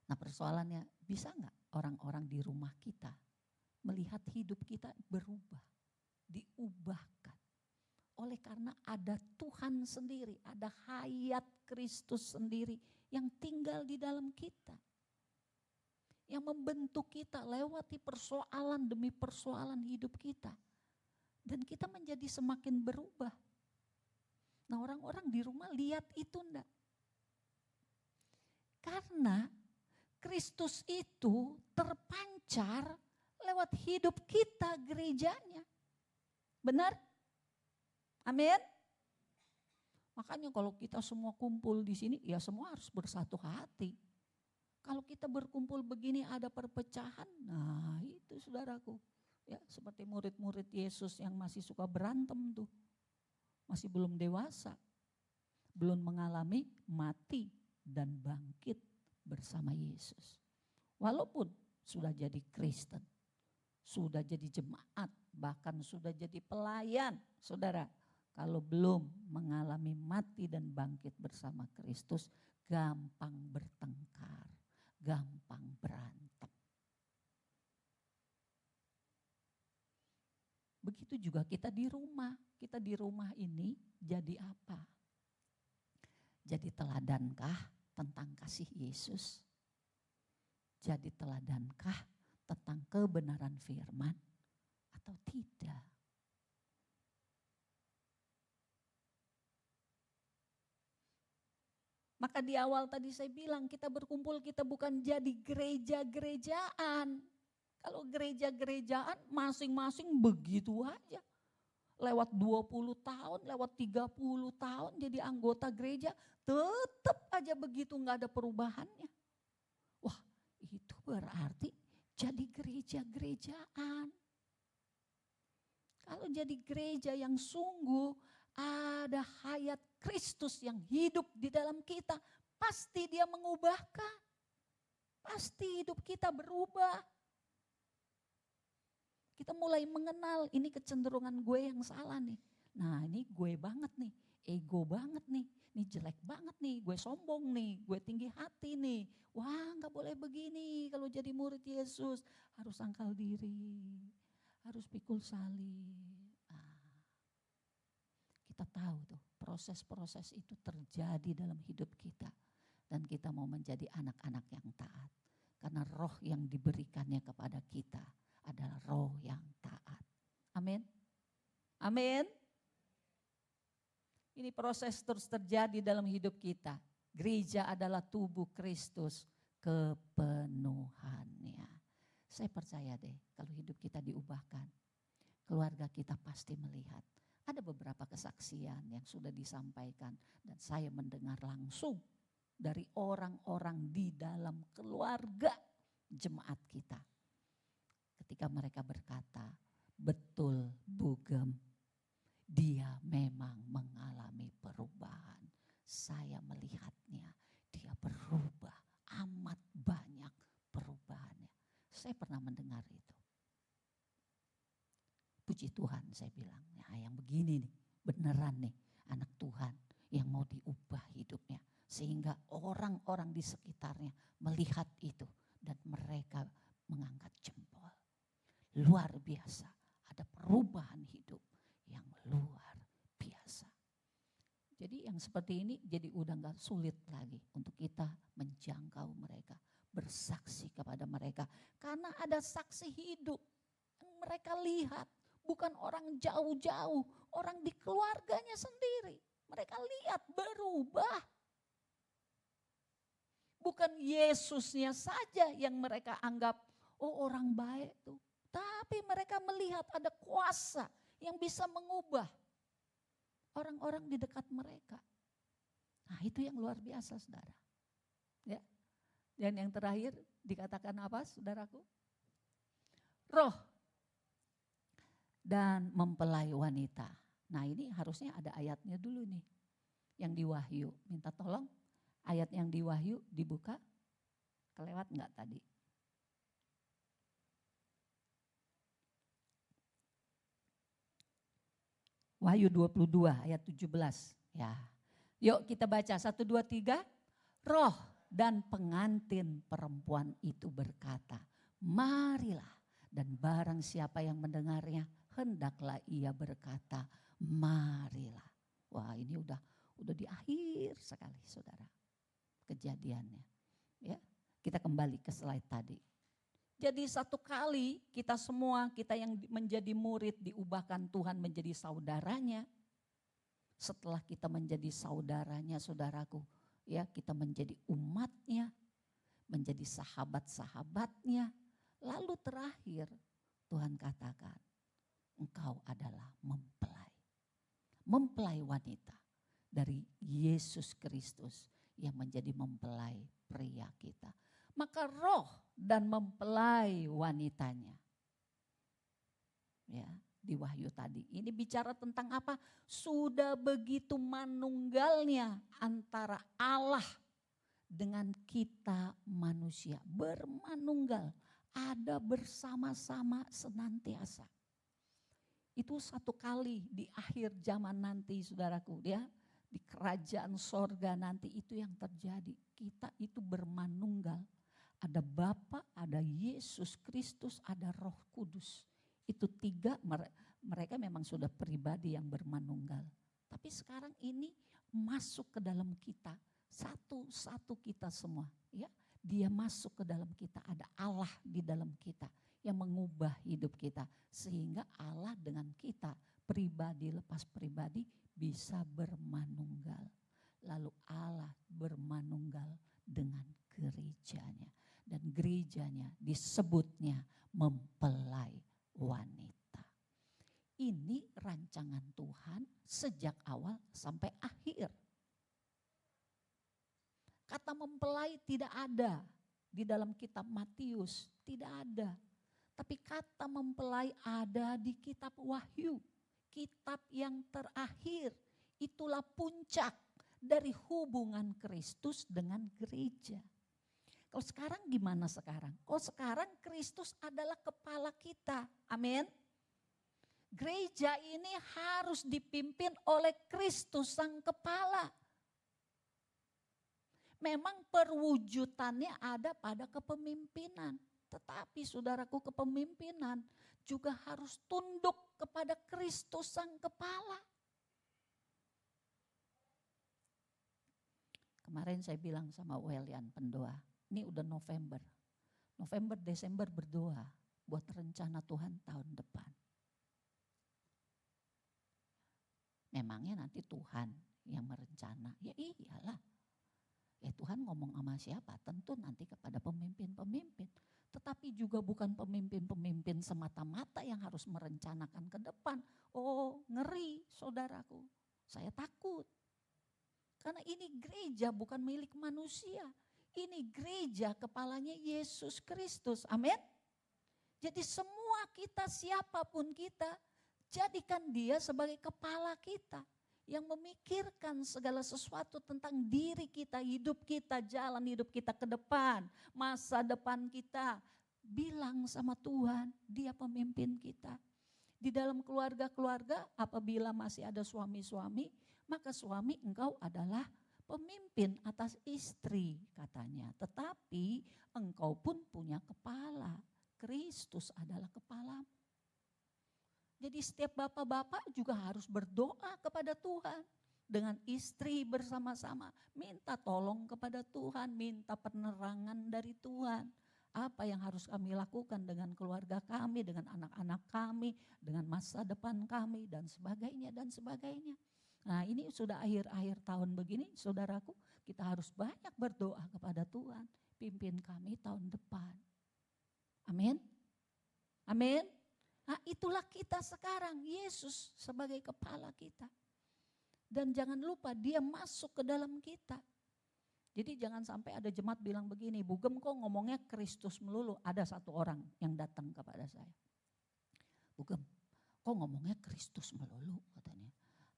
Nah persoalannya, bisa nggak orang-orang di rumah kita melihat hidup kita berubah, diubahkan. Oleh karena ada Tuhan sendiri, ada hayat Kristus sendiri yang tinggal di dalam kita. Yang membentuk kita lewati persoalan demi persoalan hidup kita. Dan kita menjadi semakin berubah. Nah orang-orang di rumah lihat itu enggak. Karena Kristus itu terpancar lewat hidup kita gerejanya. Benar? Amin. Makanya kalau kita semua kumpul di sini, ya semua harus bersatu hati. Kalau kita berkumpul begini ada perpecahan, nah itu saudaraku. Ya seperti murid-murid Yesus yang masih suka berantem tuh. Masih belum dewasa. Belum mengalami mati dan bangkit bersama Yesus. Walaupun sudah jadi Kristen, sudah jadi jemaat, bahkan sudah jadi pelayan, saudara. Kalau belum mengalami mati dan bangkit bersama Kristus, gampang bertengkar, gampang berantem. Begitu juga kita di rumah. Kita di rumah ini jadi apa? Jadi teladankah tentang kasih Yesus? Jadi teladankah tentang kebenaran firman atau tidak? Maka di awal tadi saya bilang kita berkumpul, kita bukan jadi gereja-gerejaan. Kalau gereja-gerejaan masing-masing begitu aja. Lewat 20 tahun, lewat 30 tahun jadi anggota gereja, tetap aja begitu gak ada perubahannya. Wah itu berarti jadi gereja-gerejaan. Kalau jadi gereja yang sungguh ada hayat Kristus yang hidup di dalam kita, pasti dia mengubahkan. Pasti hidup kita berubah. Kita mulai mengenal ini kecenderungan gue yang salah nih. Nah ini gue banget nih, ego banget nih, ini jelek banget nih, gue sombong nih, gue tinggi hati nih. Wah gak boleh begini kalau jadi murid Yesus, harus angkal diri, harus pikul salib. Kita tahu tuh proses-proses itu terjadi dalam hidup kita. Dan kita mau menjadi anak-anak yang taat. Karena roh yang diberikannya kepada kita adalah roh yang taat. Amin. Amin. Ini proses terus terjadi dalam hidup kita. Gereja adalah tubuh Kristus kepenuhannya. Saya percaya deh kalau hidup kita diubahkan, keluarga kita pasti melihat. Ada beberapa kesaksian yang sudah disampaikan dan saya mendengar langsung dari orang-orang di dalam keluarga jemaat kita. Ketika mereka berkata, betul Bugem, dia memang mengalami perubahan. Saya melihatnya, dia berubah, amat banyak perubahannya. Saya pernah mendengar itu. Puji Tuhan saya bilang, nah yang begini nih, beneran nih anak Tuhan yang mau diubah hidupnya. Sehingga orang-orang di sekitarnya melihat itu dan mereka mengangkat jempol. Luar biasa, ada perubahan hidup yang luar biasa. Jadi yang seperti ini jadi udah gak sulit lagi untuk kita menjangkau mereka, bersaksi kepada mereka. Karena ada saksi hidup yang mereka lihat. Bukan orang jauh-jauh, orang di keluarganya sendiri. Mereka lihat berubah. Bukan Yesusnya saja yang mereka anggap, oh orang baik tuh. Tapi mereka melihat ada kuasa yang bisa mengubah orang-orang di dekat mereka. Nah itu yang luar biasa saudara. Ya. Dan yang terakhir dikatakan apa saudaraku? Roh dan mempelai wanita. Nah ini harusnya ada ayatnya dulu nih. Yang di Wahyu. Minta tolong ayat yang di Wahyu dibuka Kelewat enggak tadi? Wahyu 22 ayat 17. Ya. Yuk kita baca 1, 2, 3. Roh dan pengantin perempuan itu berkata, marilah. Dan barang siapa yang mendengarnya, hendaklah ia berkata, marilah. Wah, ini udah di akhir sekali saudara kejadiannya. Ya, kita kembali ke slide tadi. Jadi satu kali kita semua, kita yang menjadi murid diubahkan Tuhan menjadi saudaranya. Setelah kita menjadi saudaranya saudaraku, ya kita menjadi umatnya, menjadi sahabat-sahabatnya. Lalu terakhir Tuhan katakan, engkau adalah mempelai. Mempelai wanita dari Yesus Kristus yang menjadi mempelai pria kita. Maka roh dan mempelai wanitanya. Ya, di Wahyu tadi. Ini bicara tentang apa? Sudah begitu manunggalnya antara Allah dengan kita manusia. Bermanunggal, ada bersama-sama senantiasa. Itu satu kali di akhir zaman nanti saudaraku, ya. Di kerajaan sorga nanti itu yang terjadi. Kita itu bermanunggal. Ada Bapa, ada Yesus Kristus, ada Roh Kudus. Itu tiga, mereka memang sudah pribadi yang bermanunggal. Tapi sekarang ini masuk ke dalam kita. Satu-satu kita semua. Ya, dia masuk ke dalam kita. Ada Allah di dalam kita yang mengubah hidup kita. Sehingga Allah dengan kita, pribadi lepas pribadi, bisa bermanunggal. Lalu Allah bermanunggal dengan gerejanya. Dan gerejanya disebutnya mempelai wanita. Ini rancangan Tuhan sejak awal sampai akhir. Kata mempelai tidak ada di dalam kitab Matius, tidak ada. Tapi kata mempelai ada di kitab Wahyu, kitab yang terakhir. Itulah puncak dari hubungan Kristus dengan gereja. Kalau sekarang gimana sekarang? Kalau sekarang Kristus adalah kepala kita. Amin. Gereja ini harus dipimpin oleh Kristus sang kepala. Memang perwujudannya ada pada kepemimpinan. Tetapi saudaraku, kepemimpinan juga harus tunduk kepada Kristus sang kepala. Kemarin saya bilang sama Welian pendoa, ini udah November. November, Desember berdoa buat rencana Tuhan tahun depan. Memangnya nanti Tuhan yang merencana? Ya iyalah. Ya Tuhan ngomong sama siapa? Tentu nanti kepada pemimpin-pemimpin. Tetapi juga bukan pemimpin-pemimpin semata-mata yang harus merencanakan ke depan. Oh ngeri saudaraku, saya takut. Karena ini gereja bukan milik manusia. Ini gereja kepalanya Yesus Kristus. Amin. Jadi semua kita, siapapun kita, jadikan dia sebagai kepala kita. Yang memikirkan segala sesuatu tentang diri kita, hidup kita, jalan hidup kita ke depan. Masa depan kita. Bilang sama Tuhan, dia pemimpin kita. Di dalam keluarga-keluarga apabila masih ada suami-suami, maka suami engkau adalah pemimpin atas istri katanya. Tetapi engkau pun punya kepala. Kristus adalah kepala. Jadi setiap bapak-bapak juga harus berdoa kepada Tuhan. Dengan istri bersama-sama. Minta tolong kepada Tuhan. Minta penerangan dari Tuhan. Apa yang harus kami lakukan dengan keluarga kami. Dengan anak-anak kami. Dengan masa depan kami dan sebagainya dan sebagainya. Nah ini sudah akhir-akhir tahun begini saudaraku. Kita harus banyak berdoa kepada Tuhan. Pimpin kami tahun depan. Amin. Amin. Nah itulah kita sekarang, Yesus sebagai kepala kita. Dan jangan lupa dia masuk ke dalam kita. Jadi jangan sampai ada jemaat bilang begini, Bu Gem kok ngomongnya Kristus melulu. Ada satu orang yang datang kepada saya. Bu Gem, kok ngomongnya Kristus melulu katanya.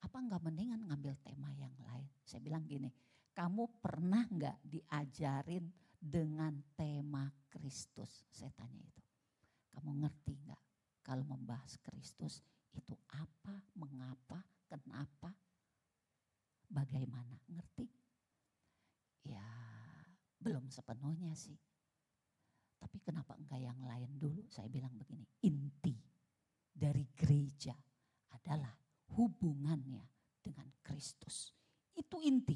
Apa enggak mendingan ngambil tema yang lain? Saya bilang gini, kamu pernah enggak diajarin dengan tema Kristus. Saya tanya itu. Kamu ngerti nggak kalau membahas Kristus itu apa, mengapa, kenapa, bagaimana? Ngerti? Ya belum sepenuhnya sih. Tapi kenapa enggak yang lain dulu? Saya bilang begini, inti dari gereja adalah hubungannya dengan Kristus. Itu inti.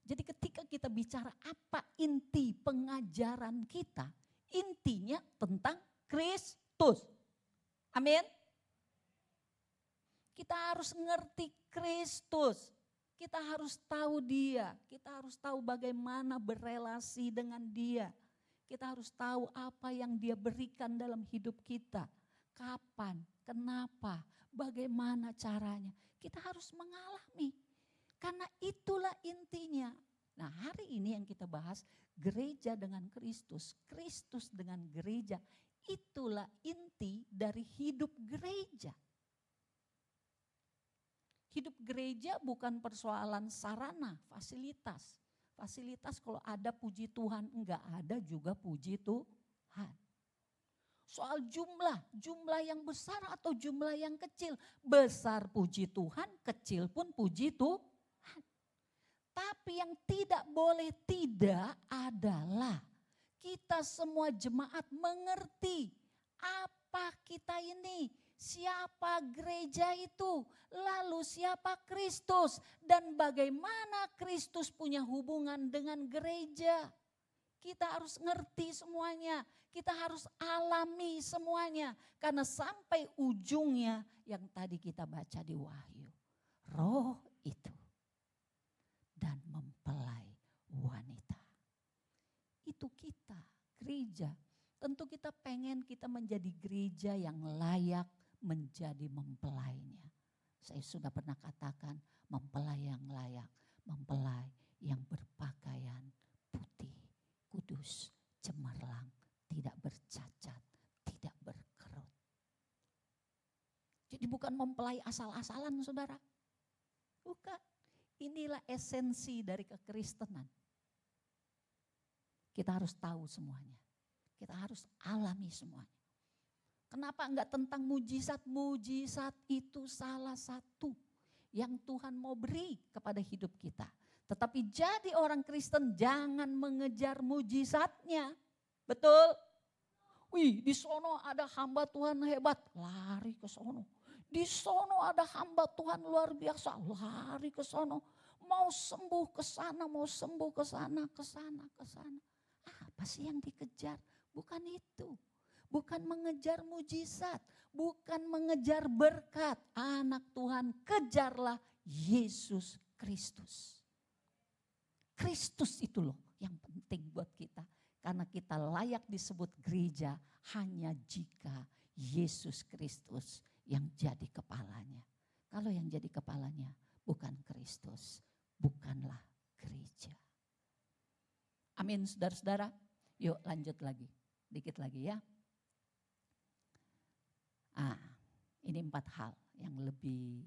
Jadi ketika kita bicara apa inti pengajaran kita, intinya tentang Kristus. Amin. Kita harus ngerti Kristus. Kita harus tahu Dia. Kita harus tahu bagaimana berelasi dengan Dia. Kita harus tahu apa yang Dia berikan dalam hidup kita. Kapan, kenapa, bagaimana caranya. Kita harus mengalami. Karena itulah intinya. Nah, hari ini yang kita bahas gereja dengan Kristus, Kristus dengan gereja. Itulah inti dari hidup gereja. Hidup gereja bukan persoalan sarana, fasilitas. Fasilitas kalau ada puji Tuhan, enggak ada juga puji Tuhan. Soal jumlah yang besar atau jumlah yang kecil. Besar puji Tuhan, kecil pun puji Tuhan. Tapi yang tidak boleh tidak adalah kita semua jemaat mengerti apa kita ini, siapa gereja itu, lalu siapa Kristus dan bagaimana Kristus punya hubungan dengan gereja. Kita harus ngerti semuanya, kita harus alami semuanya karena sampai ujungnya yang tadi kita baca di Wahyu, roh itu dan mempelai wanita. Itu kita, gereja. Tentu kita pengen kita menjadi gereja yang layak menjadi mempelainya. Saya sudah pernah katakan mempelai yang layak, mempelai yang berpakaian putih, kudus, cemerlang, tidak bercacat, tidak berkerut. Jadi bukan mempelai asal-asalan saudara. Bukan. Inilah esensi dari kekristenan. Kita harus tahu semuanya. Kita harus alami semuanya. Kenapa enggak tentang mujizat? Mujizat itu salah satu yang Tuhan mau beri kepada hidup kita. Tetapi jadi orang Kristen jangan mengejar mujizatnya. Betul? Wih, di sono ada hamba Tuhan hebat, lari ke sono. Di sono ada hamba Tuhan luar biasa, lari ke sono. Mau sembuh ke sana, mau sembuh ke sana, ke sana, ke sana. Apa sih yang dikejar? Bukan itu. Bukan mengejar mujizat, bukan mengejar berkat. Anak Tuhan, kejarlah Yesus Kristus. Kristus itu loh yang penting buat kita. Karena kita layak disebut gereja hanya jika Yesus Kristus yang jadi kepalanya. Kalau yang jadi kepalanya bukan Kristus, bukanlah gereja. Amin saudara-saudara. Yuk lanjut lagi, dikit lagi ya. Ini 4 hal yang lebih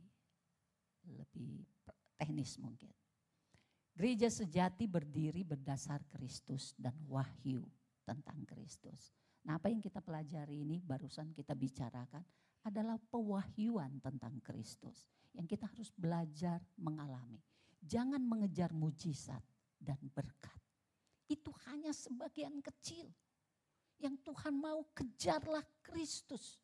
teknis mungkin. Gereja sejati berdiri berdasar Kristus dan wahyu tentang Kristus. Nah, apa yang kita pelajari ini barusan kita bicarakan adalah pewahyuan tentang Kristus yang kita harus belajar mengalami. Jangan mengejar mujizat dan berkat. Itu hanya sebagian kecil. Yang Tuhan mau kejarlah Kristus.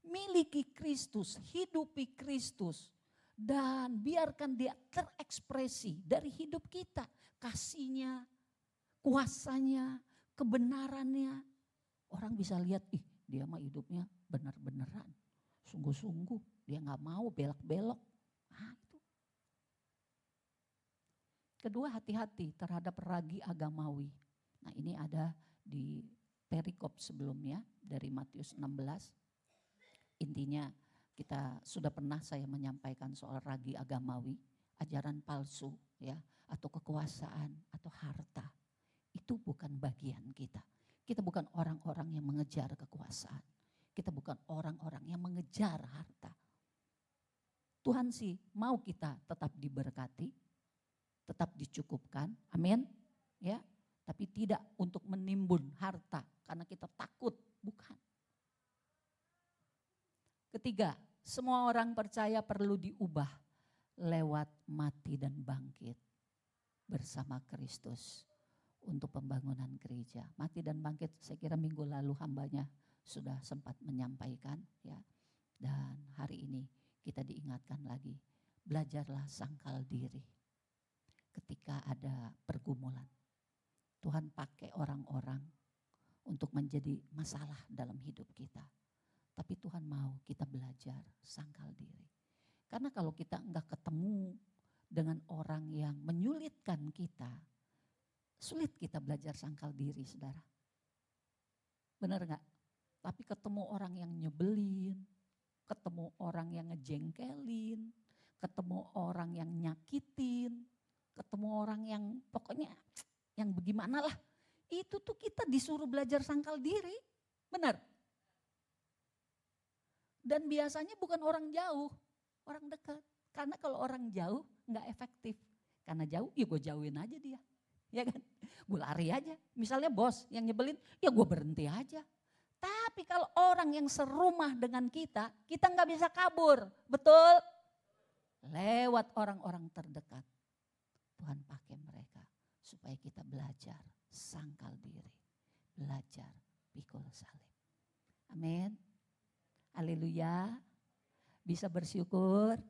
Miliki Kristus, hidupi Kristus. Dan biarkan dia terekspresi dari hidup kita. Kasihnya, kuasanya, kebenarannya. Orang bisa lihat, dia mah hidupnya benar-beneran. Sungguh-sungguh, dia gak mau belok-belok. Itu. Kedua, hati-hati terhadap ragi agamawi. Nah, ini ada di perikop sebelumnya dari Matius 16. Intinya kita sudah pernah saya menyampaikan soal ragi agamawi, ajaran palsu ya, atau kekuasaan atau harta. Itu bukan bagian kita. Kita bukan orang-orang yang mengejar kekuasaan. Kita bukan orang-orang yang mengejar harta. Tuhan sih mau kita tetap diberkati, tetap dicukupkan, amin. Ya, Tapi tidak untuk menimbun harta karena kita takut, bukan. Ketiga, semua orang percaya perlu diubah lewat mati dan bangkit bersama Kristus untuk pembangunan gereja. Mati dan bangkit saya kira minggu lalu hambanya sudah sempat menyampaikan ya. Dan hari ini kita diingatkan lagi, belajarlah sangkal diri ketika ada pergumulan. Tuhan pakai orang-orang untuk menjadi masalah dalam hidup kita. Tapi Tuhan mau kita belajar sangkal diri. Karena kalau kita enggak ketemu dengan orang yang menyulitkan kita, sulit kita belajar sangkal diri, saudara. Benar enggak? Tapi ketemu orang yang nyebelin, ketemu orang yang ngejengkelin, ketemu orang yang nyakitin, ketemu orang yang pokoknya yang bagaimana lah. Itu tuh kita disuruh belajar sangkal diri, benar. Dan biasanya bukan orang jauh, orang dekat. Karena kalau orang jauh nggak efektif. Karena jauh, ya gue jauhin aja dia. Ya kan, gue lari aja. Misalnya bos yang nyebelin, ya gue berhenti aja. Tapi kalau orang yang serumah dengan kita nggak bisa kabur. Betul? Lewat orang-orang terdekat. Tuhan pakai mereka supaya kita belajar sangkal diri. Belajar pikul salib. Amin. Haleluya. Bisa bersyukur.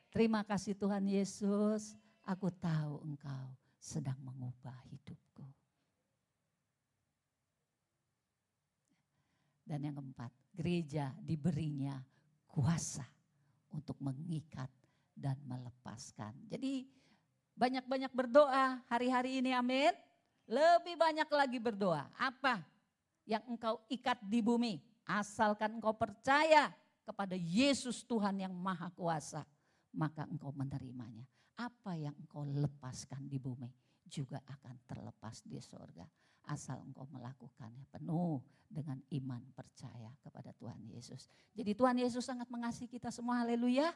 Terima kasih Tuhan Yesus. Aku tahu Engkau sedang mengubah hidupku. Dan yang keempat, gereja diberinya kuasa untuk mengikat dan melepaskan. Jadi banyak-banyak berdoa hari-hari ini, amin. Lebih banyak lagi berdoa. Apa yang engkau ikat di bumi? Asalkan engkau percaya kepada Yesus Tuhan yang Maha Kuasa, maka engkau menerimanya. Apa yang engkau lepaskan di bumi juga akan terlepas di sorga. Asal engkau melakukannya penuh dengan iman percaya kepada Tuhan Yesus. Jadi Tuhan Yesus sangat mengasihi kita semua, haleluya.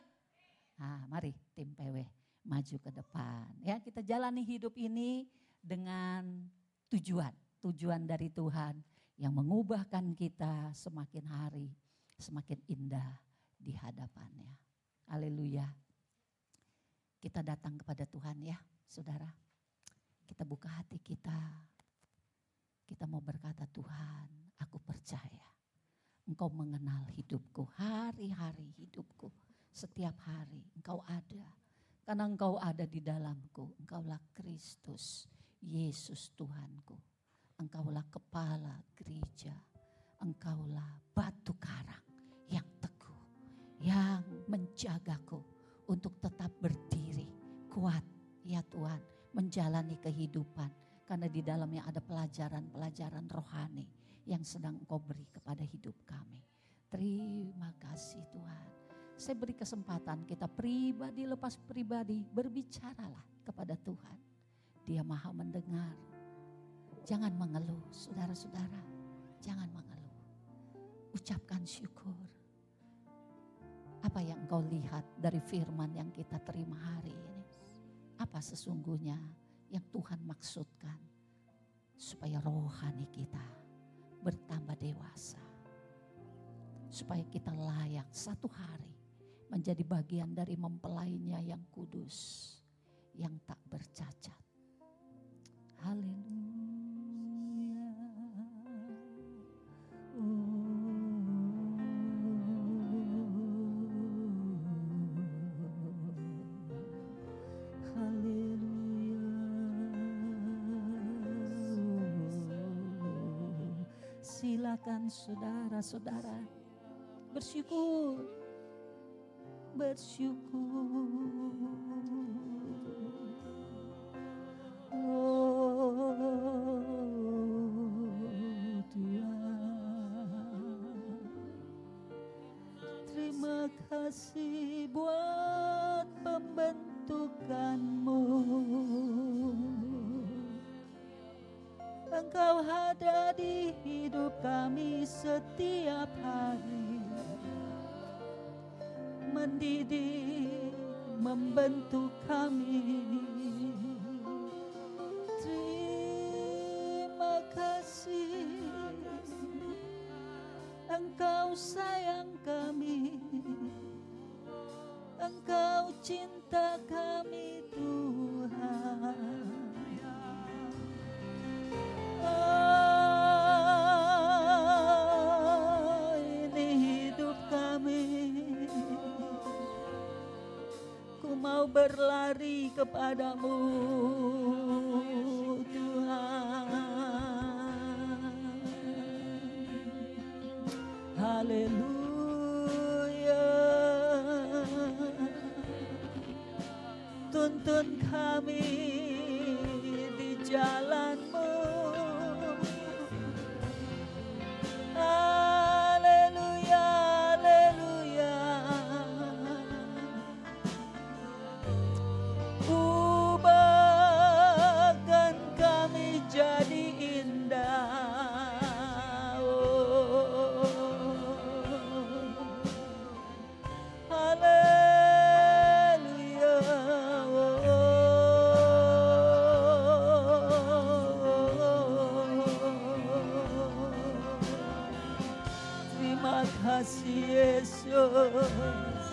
Nah, mari tim PW maju ke depan. Ya, kita jalani hidup ini dengan tujuan dari Tuhan yang mengubahkan kita semakin hari semakin indah di hadapannya. Haleluya. Kita datang kepada Tuhan ya, saudara. Kita buka hati kita. Kita mau berkata, Tuhan, aku percaya Engkau mengenal hidupku, hari-hari hidupku. Setiap hari Engkau ada. Karena Engkau ada di dalamku. Engkaulah Kristus, Yesus Tuhanku. Engkaulah kepala gereja. Engkaulah batu karang yang teguh, yang menjagaku untuk tetap berdiri, kuat ya Tuhan, menjalani kehidupan. Karena di dalamnya ada pelajaran-pelajaran rohani yang sedang Engkau beri kepada hidup kami. Terima kasih Tuhan. Saya beri kesempatan kita pribadi lepas pribadi, berbicaralah kepada Tuhan. Dia Maha mendengar. Jangan mengeluh, saudara-saudara. Jangan mengeluh. Ucapkan syukur. Apa yang engkau lihat dari firman yang kita terima hari ini? Apa sesungguhnya yang Tuhan maksudkan supaya rohani kita bertambah dewasa. Supaya kita layak satu hari menjadi bagian dari mempelainya yang kudus, yang tak bercacat. Haleluya. Silakan saudara-saudara bersyukur, Oh Tuhan, terima kasih buat pembentukanmu. Engkau ada di hidup kami setiap hari, mendidik, membentuk kami. Terima Engkau sayang kami, Engkau cinta kami Tuhan. Oh, ini hidup kami. Ku mau berlari kepadamu Tuhan. Haleluya. Tuntun kami di jalan-Mu. Haleluya, haleluya. Ubahkan kami jadi indah. Oh, haleluya. Terima kasih Yesus.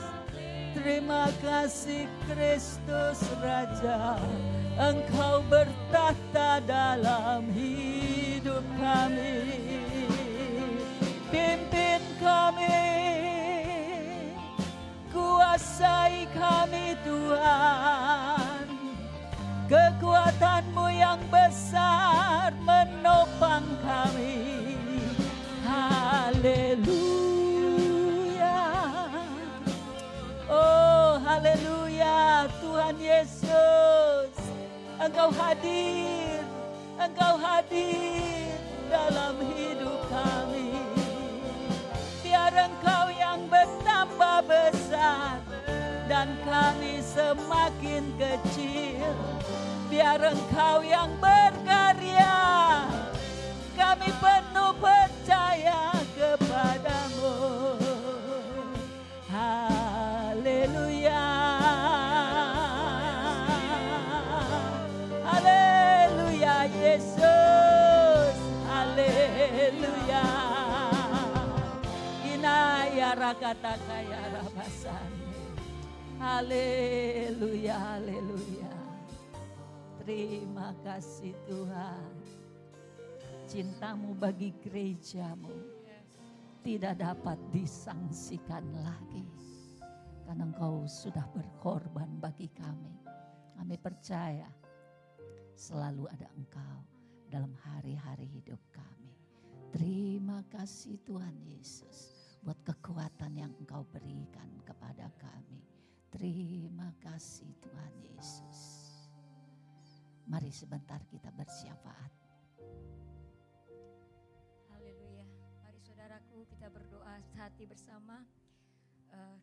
Terima kasih Kristus Raja. Engkau bertahta dalam hidup kami. Pimpin kami, kuasai kami Tuhan. Kekuatan-Mu yang besar menopang kami. Haleluya. Oh, haleluya. Tuhan Yesus, Engkau hadir. Engkau hadir dalam hidup kami. Biar Engkau yang bertambah besar dan kami semakin kecil. Biar Engkau yang berkarya, kami penuh percaya kepadamu. Haleluya. Haleluya Yesus. Haleluya. Inaya rakata kaya rabasane. Haleluya, haleluya. Terima kasih Tuhan. Cinta-Mu bagi gereja-Mu tidak dapat disangsikan lagi. Karena Engkau sudah berkorban bagi kami. Kami percaya selalu ada Engkau dalam hari-hari hidup kami. Terima kasih Tuhan Yesus buat kekuatan yang Engkau berikan kepada kami. Terima kasih Tuhan Yesus. Mari sebentar kita bersyafaat. Haleluya. Mari saudaraku kita berdoa sehati bersama.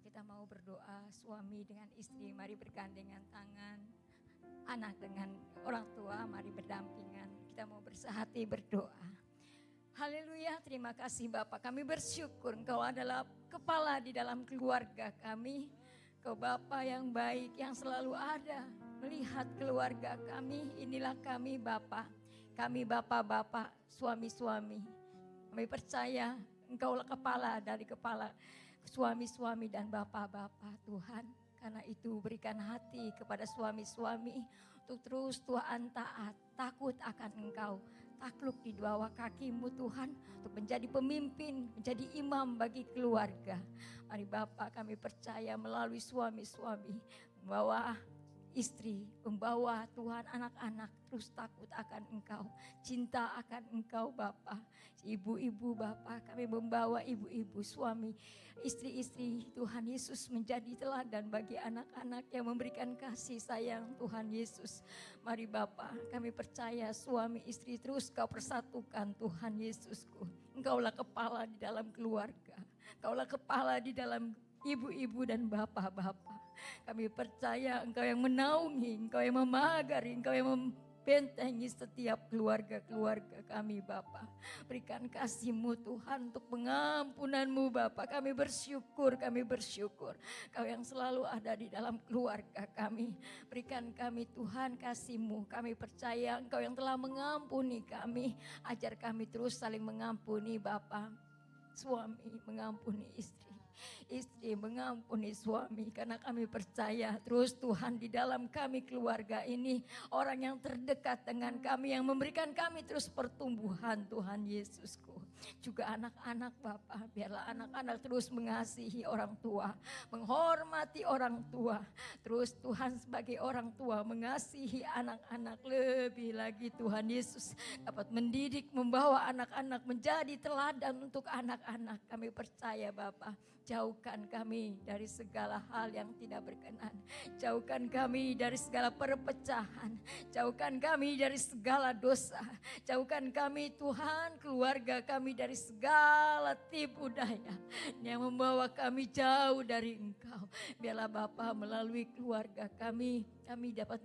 Kita mau berdoa suami dengan istri, mari bergandengan tangan. Anak dengan orang tua, mari berdampingan. Kita mau bersehati berdoa. Haleluya, terima kasih Bapak. Kami bersyukur Engkau adalah kepala di dalam keluarga kami. Engkau Bapa yang baik yang selalu ada melihat keluarga kami. Inilah kami Bapa. Kami Bapak-bapak, suami-suami. Kami percaya Engkaulah kepala dari kepala suami-suami dan bapak-bapak Tuhan. Karena itu berikan hati kepada suami-suami untuk terus Tuhan taat, takut akan Engkau. Takluk di bawah kaki-Mu Tuhan untuk menjadi pemimpin, menjadi imam bagi keluarga. Mari Bapak kami percaya melalui suami-suami membawa istri, membawa Tuhan anak-anak terus takut akan Engkau, cinta akan Engkau Bapa. Ibu-ibu Bapa kami membawa ibu-ibu suami, istri-istri Tuhan Yesus menjadi teladan bagi anak-anak yang memberikan kasih sayang Tuhan Yesus. Mari Bapa kami percaya suami istri terus Kau persatukan Tuhan Yesusku. Engkaulah kepala di dalam keluarga, Engkaulah kepala di dalam ibu-ibu dan bapak-bapak. Kami percaya Engkau yang menaungi, Engkau yang memagari, Engkau yang membentengi setiap keluarga-keluarga kami Bapa. Berikan kasih-Mu Tuhan untuk pengampunan-Mu Bapa. Kami bersyukur. Kau yang selalu ada di dalam keluarga kami. Berikan kami Tuhan kasih-Mu. Kami percaya Engkau yang telah mengampuni kami. Ajar kami terus saling mengampuni Bapa. suami mengampuni istri. Istri mengampuni suami, karena kami percaya terus Tuhan di dalam kami keluarga ini, orang yang terdekat dengan kami, yang memberikan kami terus pertumbuhan, Tuhan Yesusku. Juga anak-anak Bapa, biarlah anak-anak terus mengasihi orang tua, menghormati orang tua. Terus Tuhan sebagai orang tua mengasihi anak-anak lebih lagi, Tuhan Yesus dapat mendidik, membawa anak-anak menjadi teladan untuk anak-anak. Kami percaya Bapa, jauhkan kami dari segala hal yang tidak berkenan. Jauhkan kami dari segala perpecahan. Jauhkan kami dari segala dosa. Jauhkan kami Tuhan, keluarga kami dari segala tipu daya yang membawa kami jauh dari Engkau. Biarlah Bapa melalui keluarga kami dapat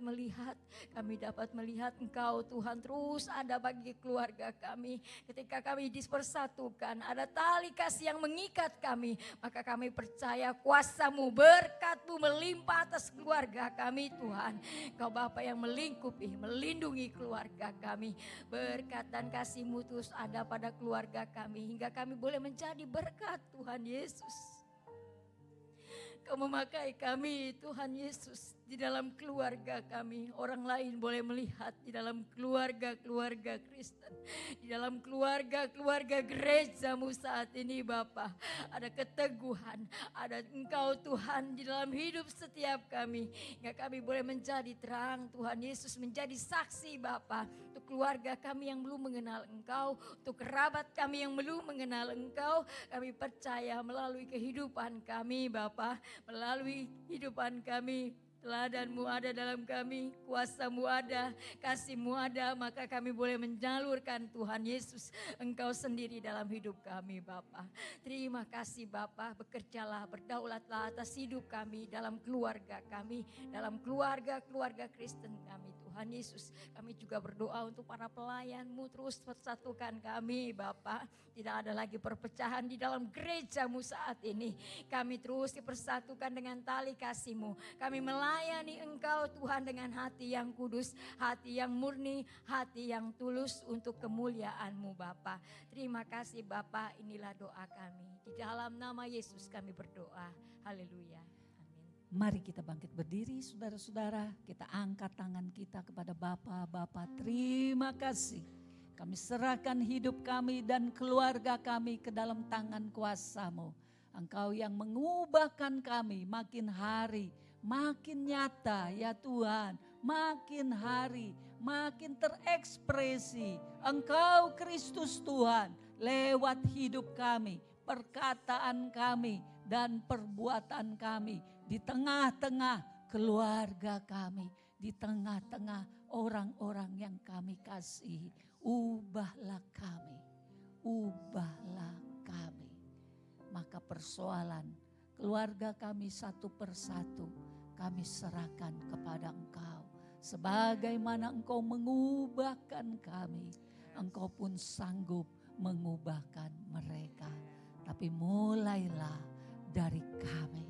melihat Engkau Tuhan terus ada bagi keluarga kami. Ketika kami dipersatukan, ada tali kasih yang mengikat kami, maka kami percaya kuasa-Mu, berkat-Mu melimpah atas keluarga kami Tuhan. Kau Bapa yang melingkupi, melindungi keluarga kami. Berkat dan kasih-Mu terus ada pada keluarga kami, hingga kami boleh menjadi berkat Tuhan Yesus. Kau memakai kami Tuhan Yesus di dalam keluarga kami. Orang lain boleh melihat di dalam keluarga-keluarga Kristen. Di dalam keluarga-keluarga gereja-Mu saat ini Bapa. Ada keteguhan, ada Engkau Tuhan di dalam hidup setiap kami. Hingga kami boleh menjadi terang Tuhan Yesus, menjadi saksi Bapa. Untuk keluarga kami yang belum mengenal Engkau, untuk kerabat kami yang belum mengenal Engkau. Kami percaya melalui kehidupan kami Bapa, melalui kehidupan kami, teladan-Mu ada dalam kami, kuasa-Mu ada, kasih-Mu ada, maka kami boleh menyalurkan Tuhan Yesus Engkau sendiri dalam hidup kami Bapa. Terima kasih Bapa, bekerjalah, berdaulatlah atas hidup kami, dalam keluarga kami, dalam keluarga-keluarga Kristen kami Tuhan Yesus. Kami juga berdoa untuk para pelayan-Mu, terus persatukan kami Bapa. Tidak ada lagi perpecahan di dalam gereja-Mu saat ini. Kami terus dipersatukan dengan tali kasih-Mu. Kami melayani Engkau Tuhan dengan hati yang kudus, hati yang murni, hati yang tulus untuk kemuliaan-Mu Bapa. Terima kasih Bapa, inilah doa kami. Di dalam nama Yesus kami berdoa. Haleluya. Amin. Mari kita bangkit berdiri saudara-saudara, kita angkat tangan kita kepada Bapa. Bapa, terima kasih. Kami serahkan hidup kami dan keluarga kami ke dalam tangan kuasa-Mu. Engkau yang mengubahkan kami makin hari, makin nyata ya Tuhan. Makin hari, makin terekspresi Engkau Kristus Tuhan lewat hidup kami, perkataan kami dan perbuatan kami. Di tengah-tengah keluarga kami, di tengah-tengah orang-orang yang kami kasihi. Ubahlah kami, ubahlah kami. Maka persoalan keluarga kami satu persatu kami serahkan kepada Engkau. Sebagaimana Engkau mengubahkan kami, Engkau pun sanggup mengubahkan mereka. Tapi mulailah dari kami,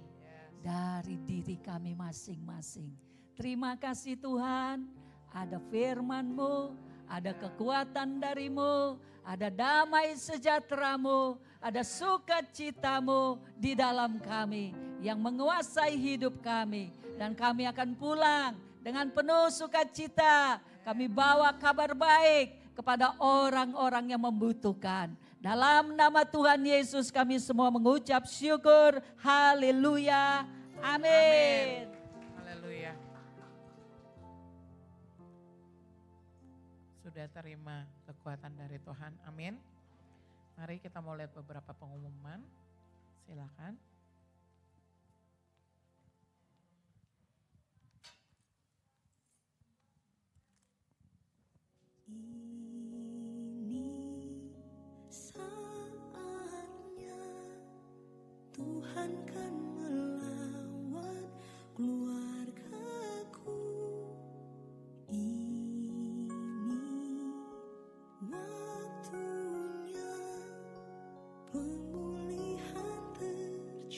dari diri kami masing-masing. Terima kasih Tuhan, ada firman-Mu, ada kekuatan dari-Mu, ada damai sejahtera-Mu, ada sukacita-Mu di dalam kami yang menguasai hidup kami. Dan kami akan pulang dengan penuh sukacita. Kami bawa kabar baik kepada orang-orang yang membutuhkan. Dalam nama Tuhan Yesus kami semua mengucap syukur. Haleluya. Amin. Haleluya. Sudah terima kekuatan dari Tuhan. Amin. Mari kita mau lihat beberapa pengumuman. Silakan. Ini saatnya Tuhan kan melawat keluargaku. Ini waktunya pemulihan terjadi.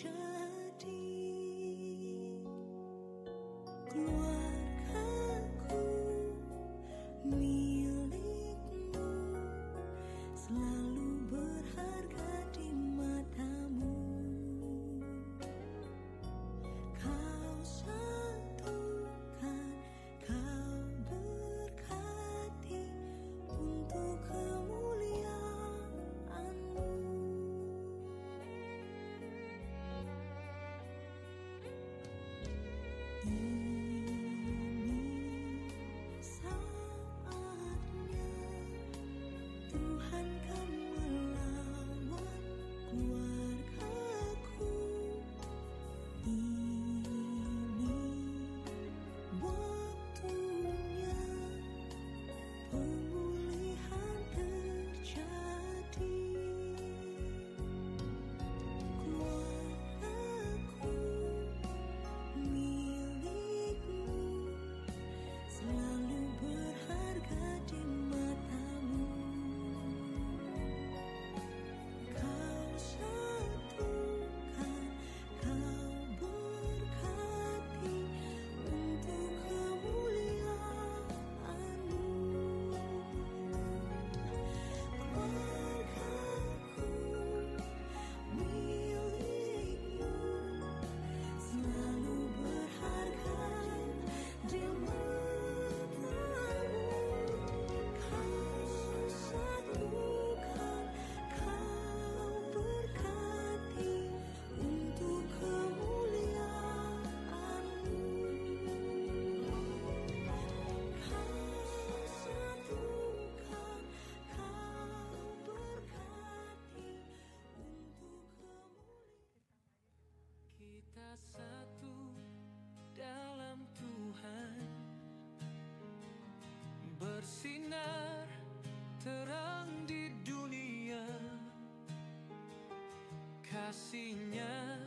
kasih-Nya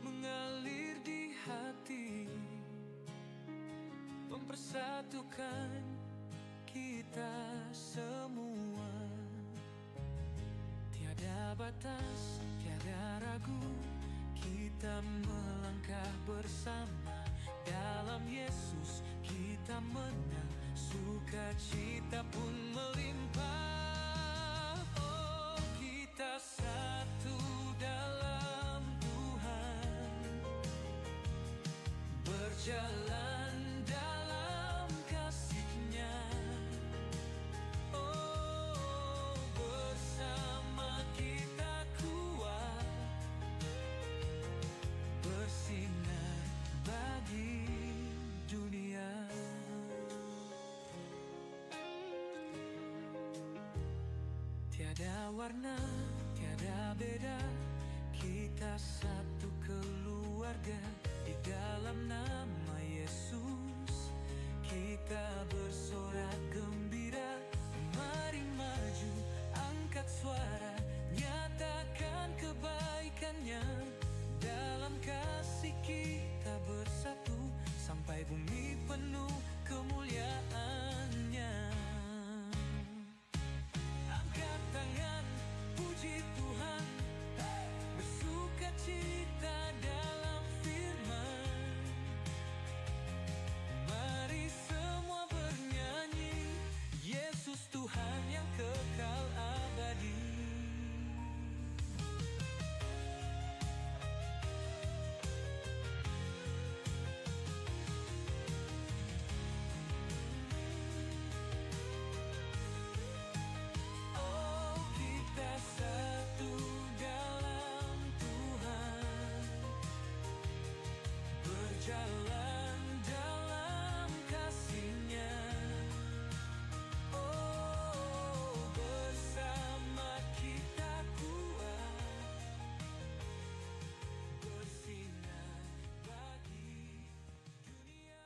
mengalir di hati, mempersatukan kita semua. Tiada batas, tiada ragu, kita melangkah bersama. Dalam Yesus kita menang, sukacita pun melimpah. Oh, kita satu dalam Tuhan, berjalan dalam kasih-Nya. Oh, bersama kita kuat, bersinar bagi dunia. Tiada warna, tiada beda, kita satu keluarga. Di dalam nama Yesus kita bersorak gembira. Mari maju, angkat suara, nyatakan kebaikan-Nya. Dalam kasih kita bersatu, sampai bumi penuh kemuliaan-Nya. Angkat tangan, puji Tuhan, bersukacita dalam firman. Mari semua bernyanyi, Yesus Tuhan yang kekal abadi. Oh, kita satu dalam Tuhan, berjalan dalam kasih-Nya. Oh, bersama kita kuat, bersinar bagi dunia.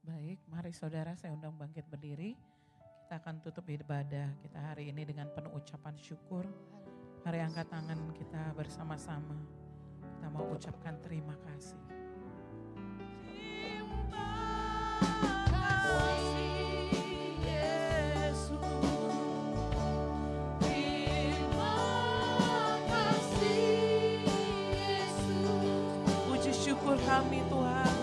Baik, mari saudara saya undang bangkit berdiri. Kita akan tutup ibadah kita hari ini dengan penuh ucapan syukur. Mari angkat tangan kita bersama-sama. Kita mau ucapkan terima kasih. Puji syukur kami Tuhan.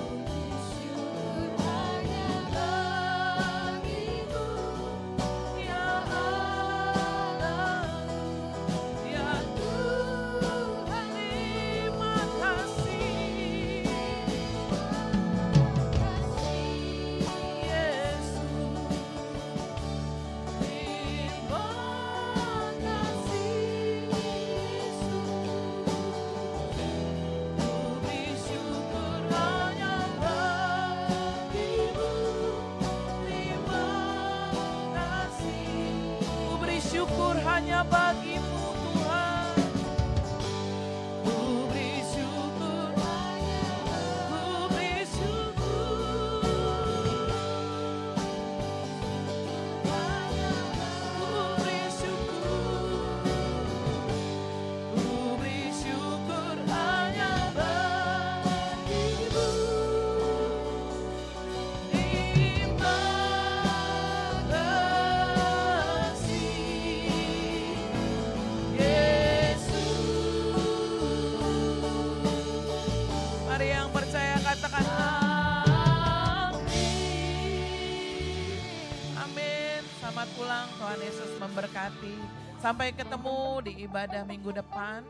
Syukur hanya bagimu Tuhan. Ku beri syukur, ku beri syukur, ku beri syukur, ku beri syukur hanya bagimu. Terima kasih Mari yang percaya katakan amin. Selamat pulang, Tuhan Yesus memberkati. Sampai ketemu di ibadah minggu depan.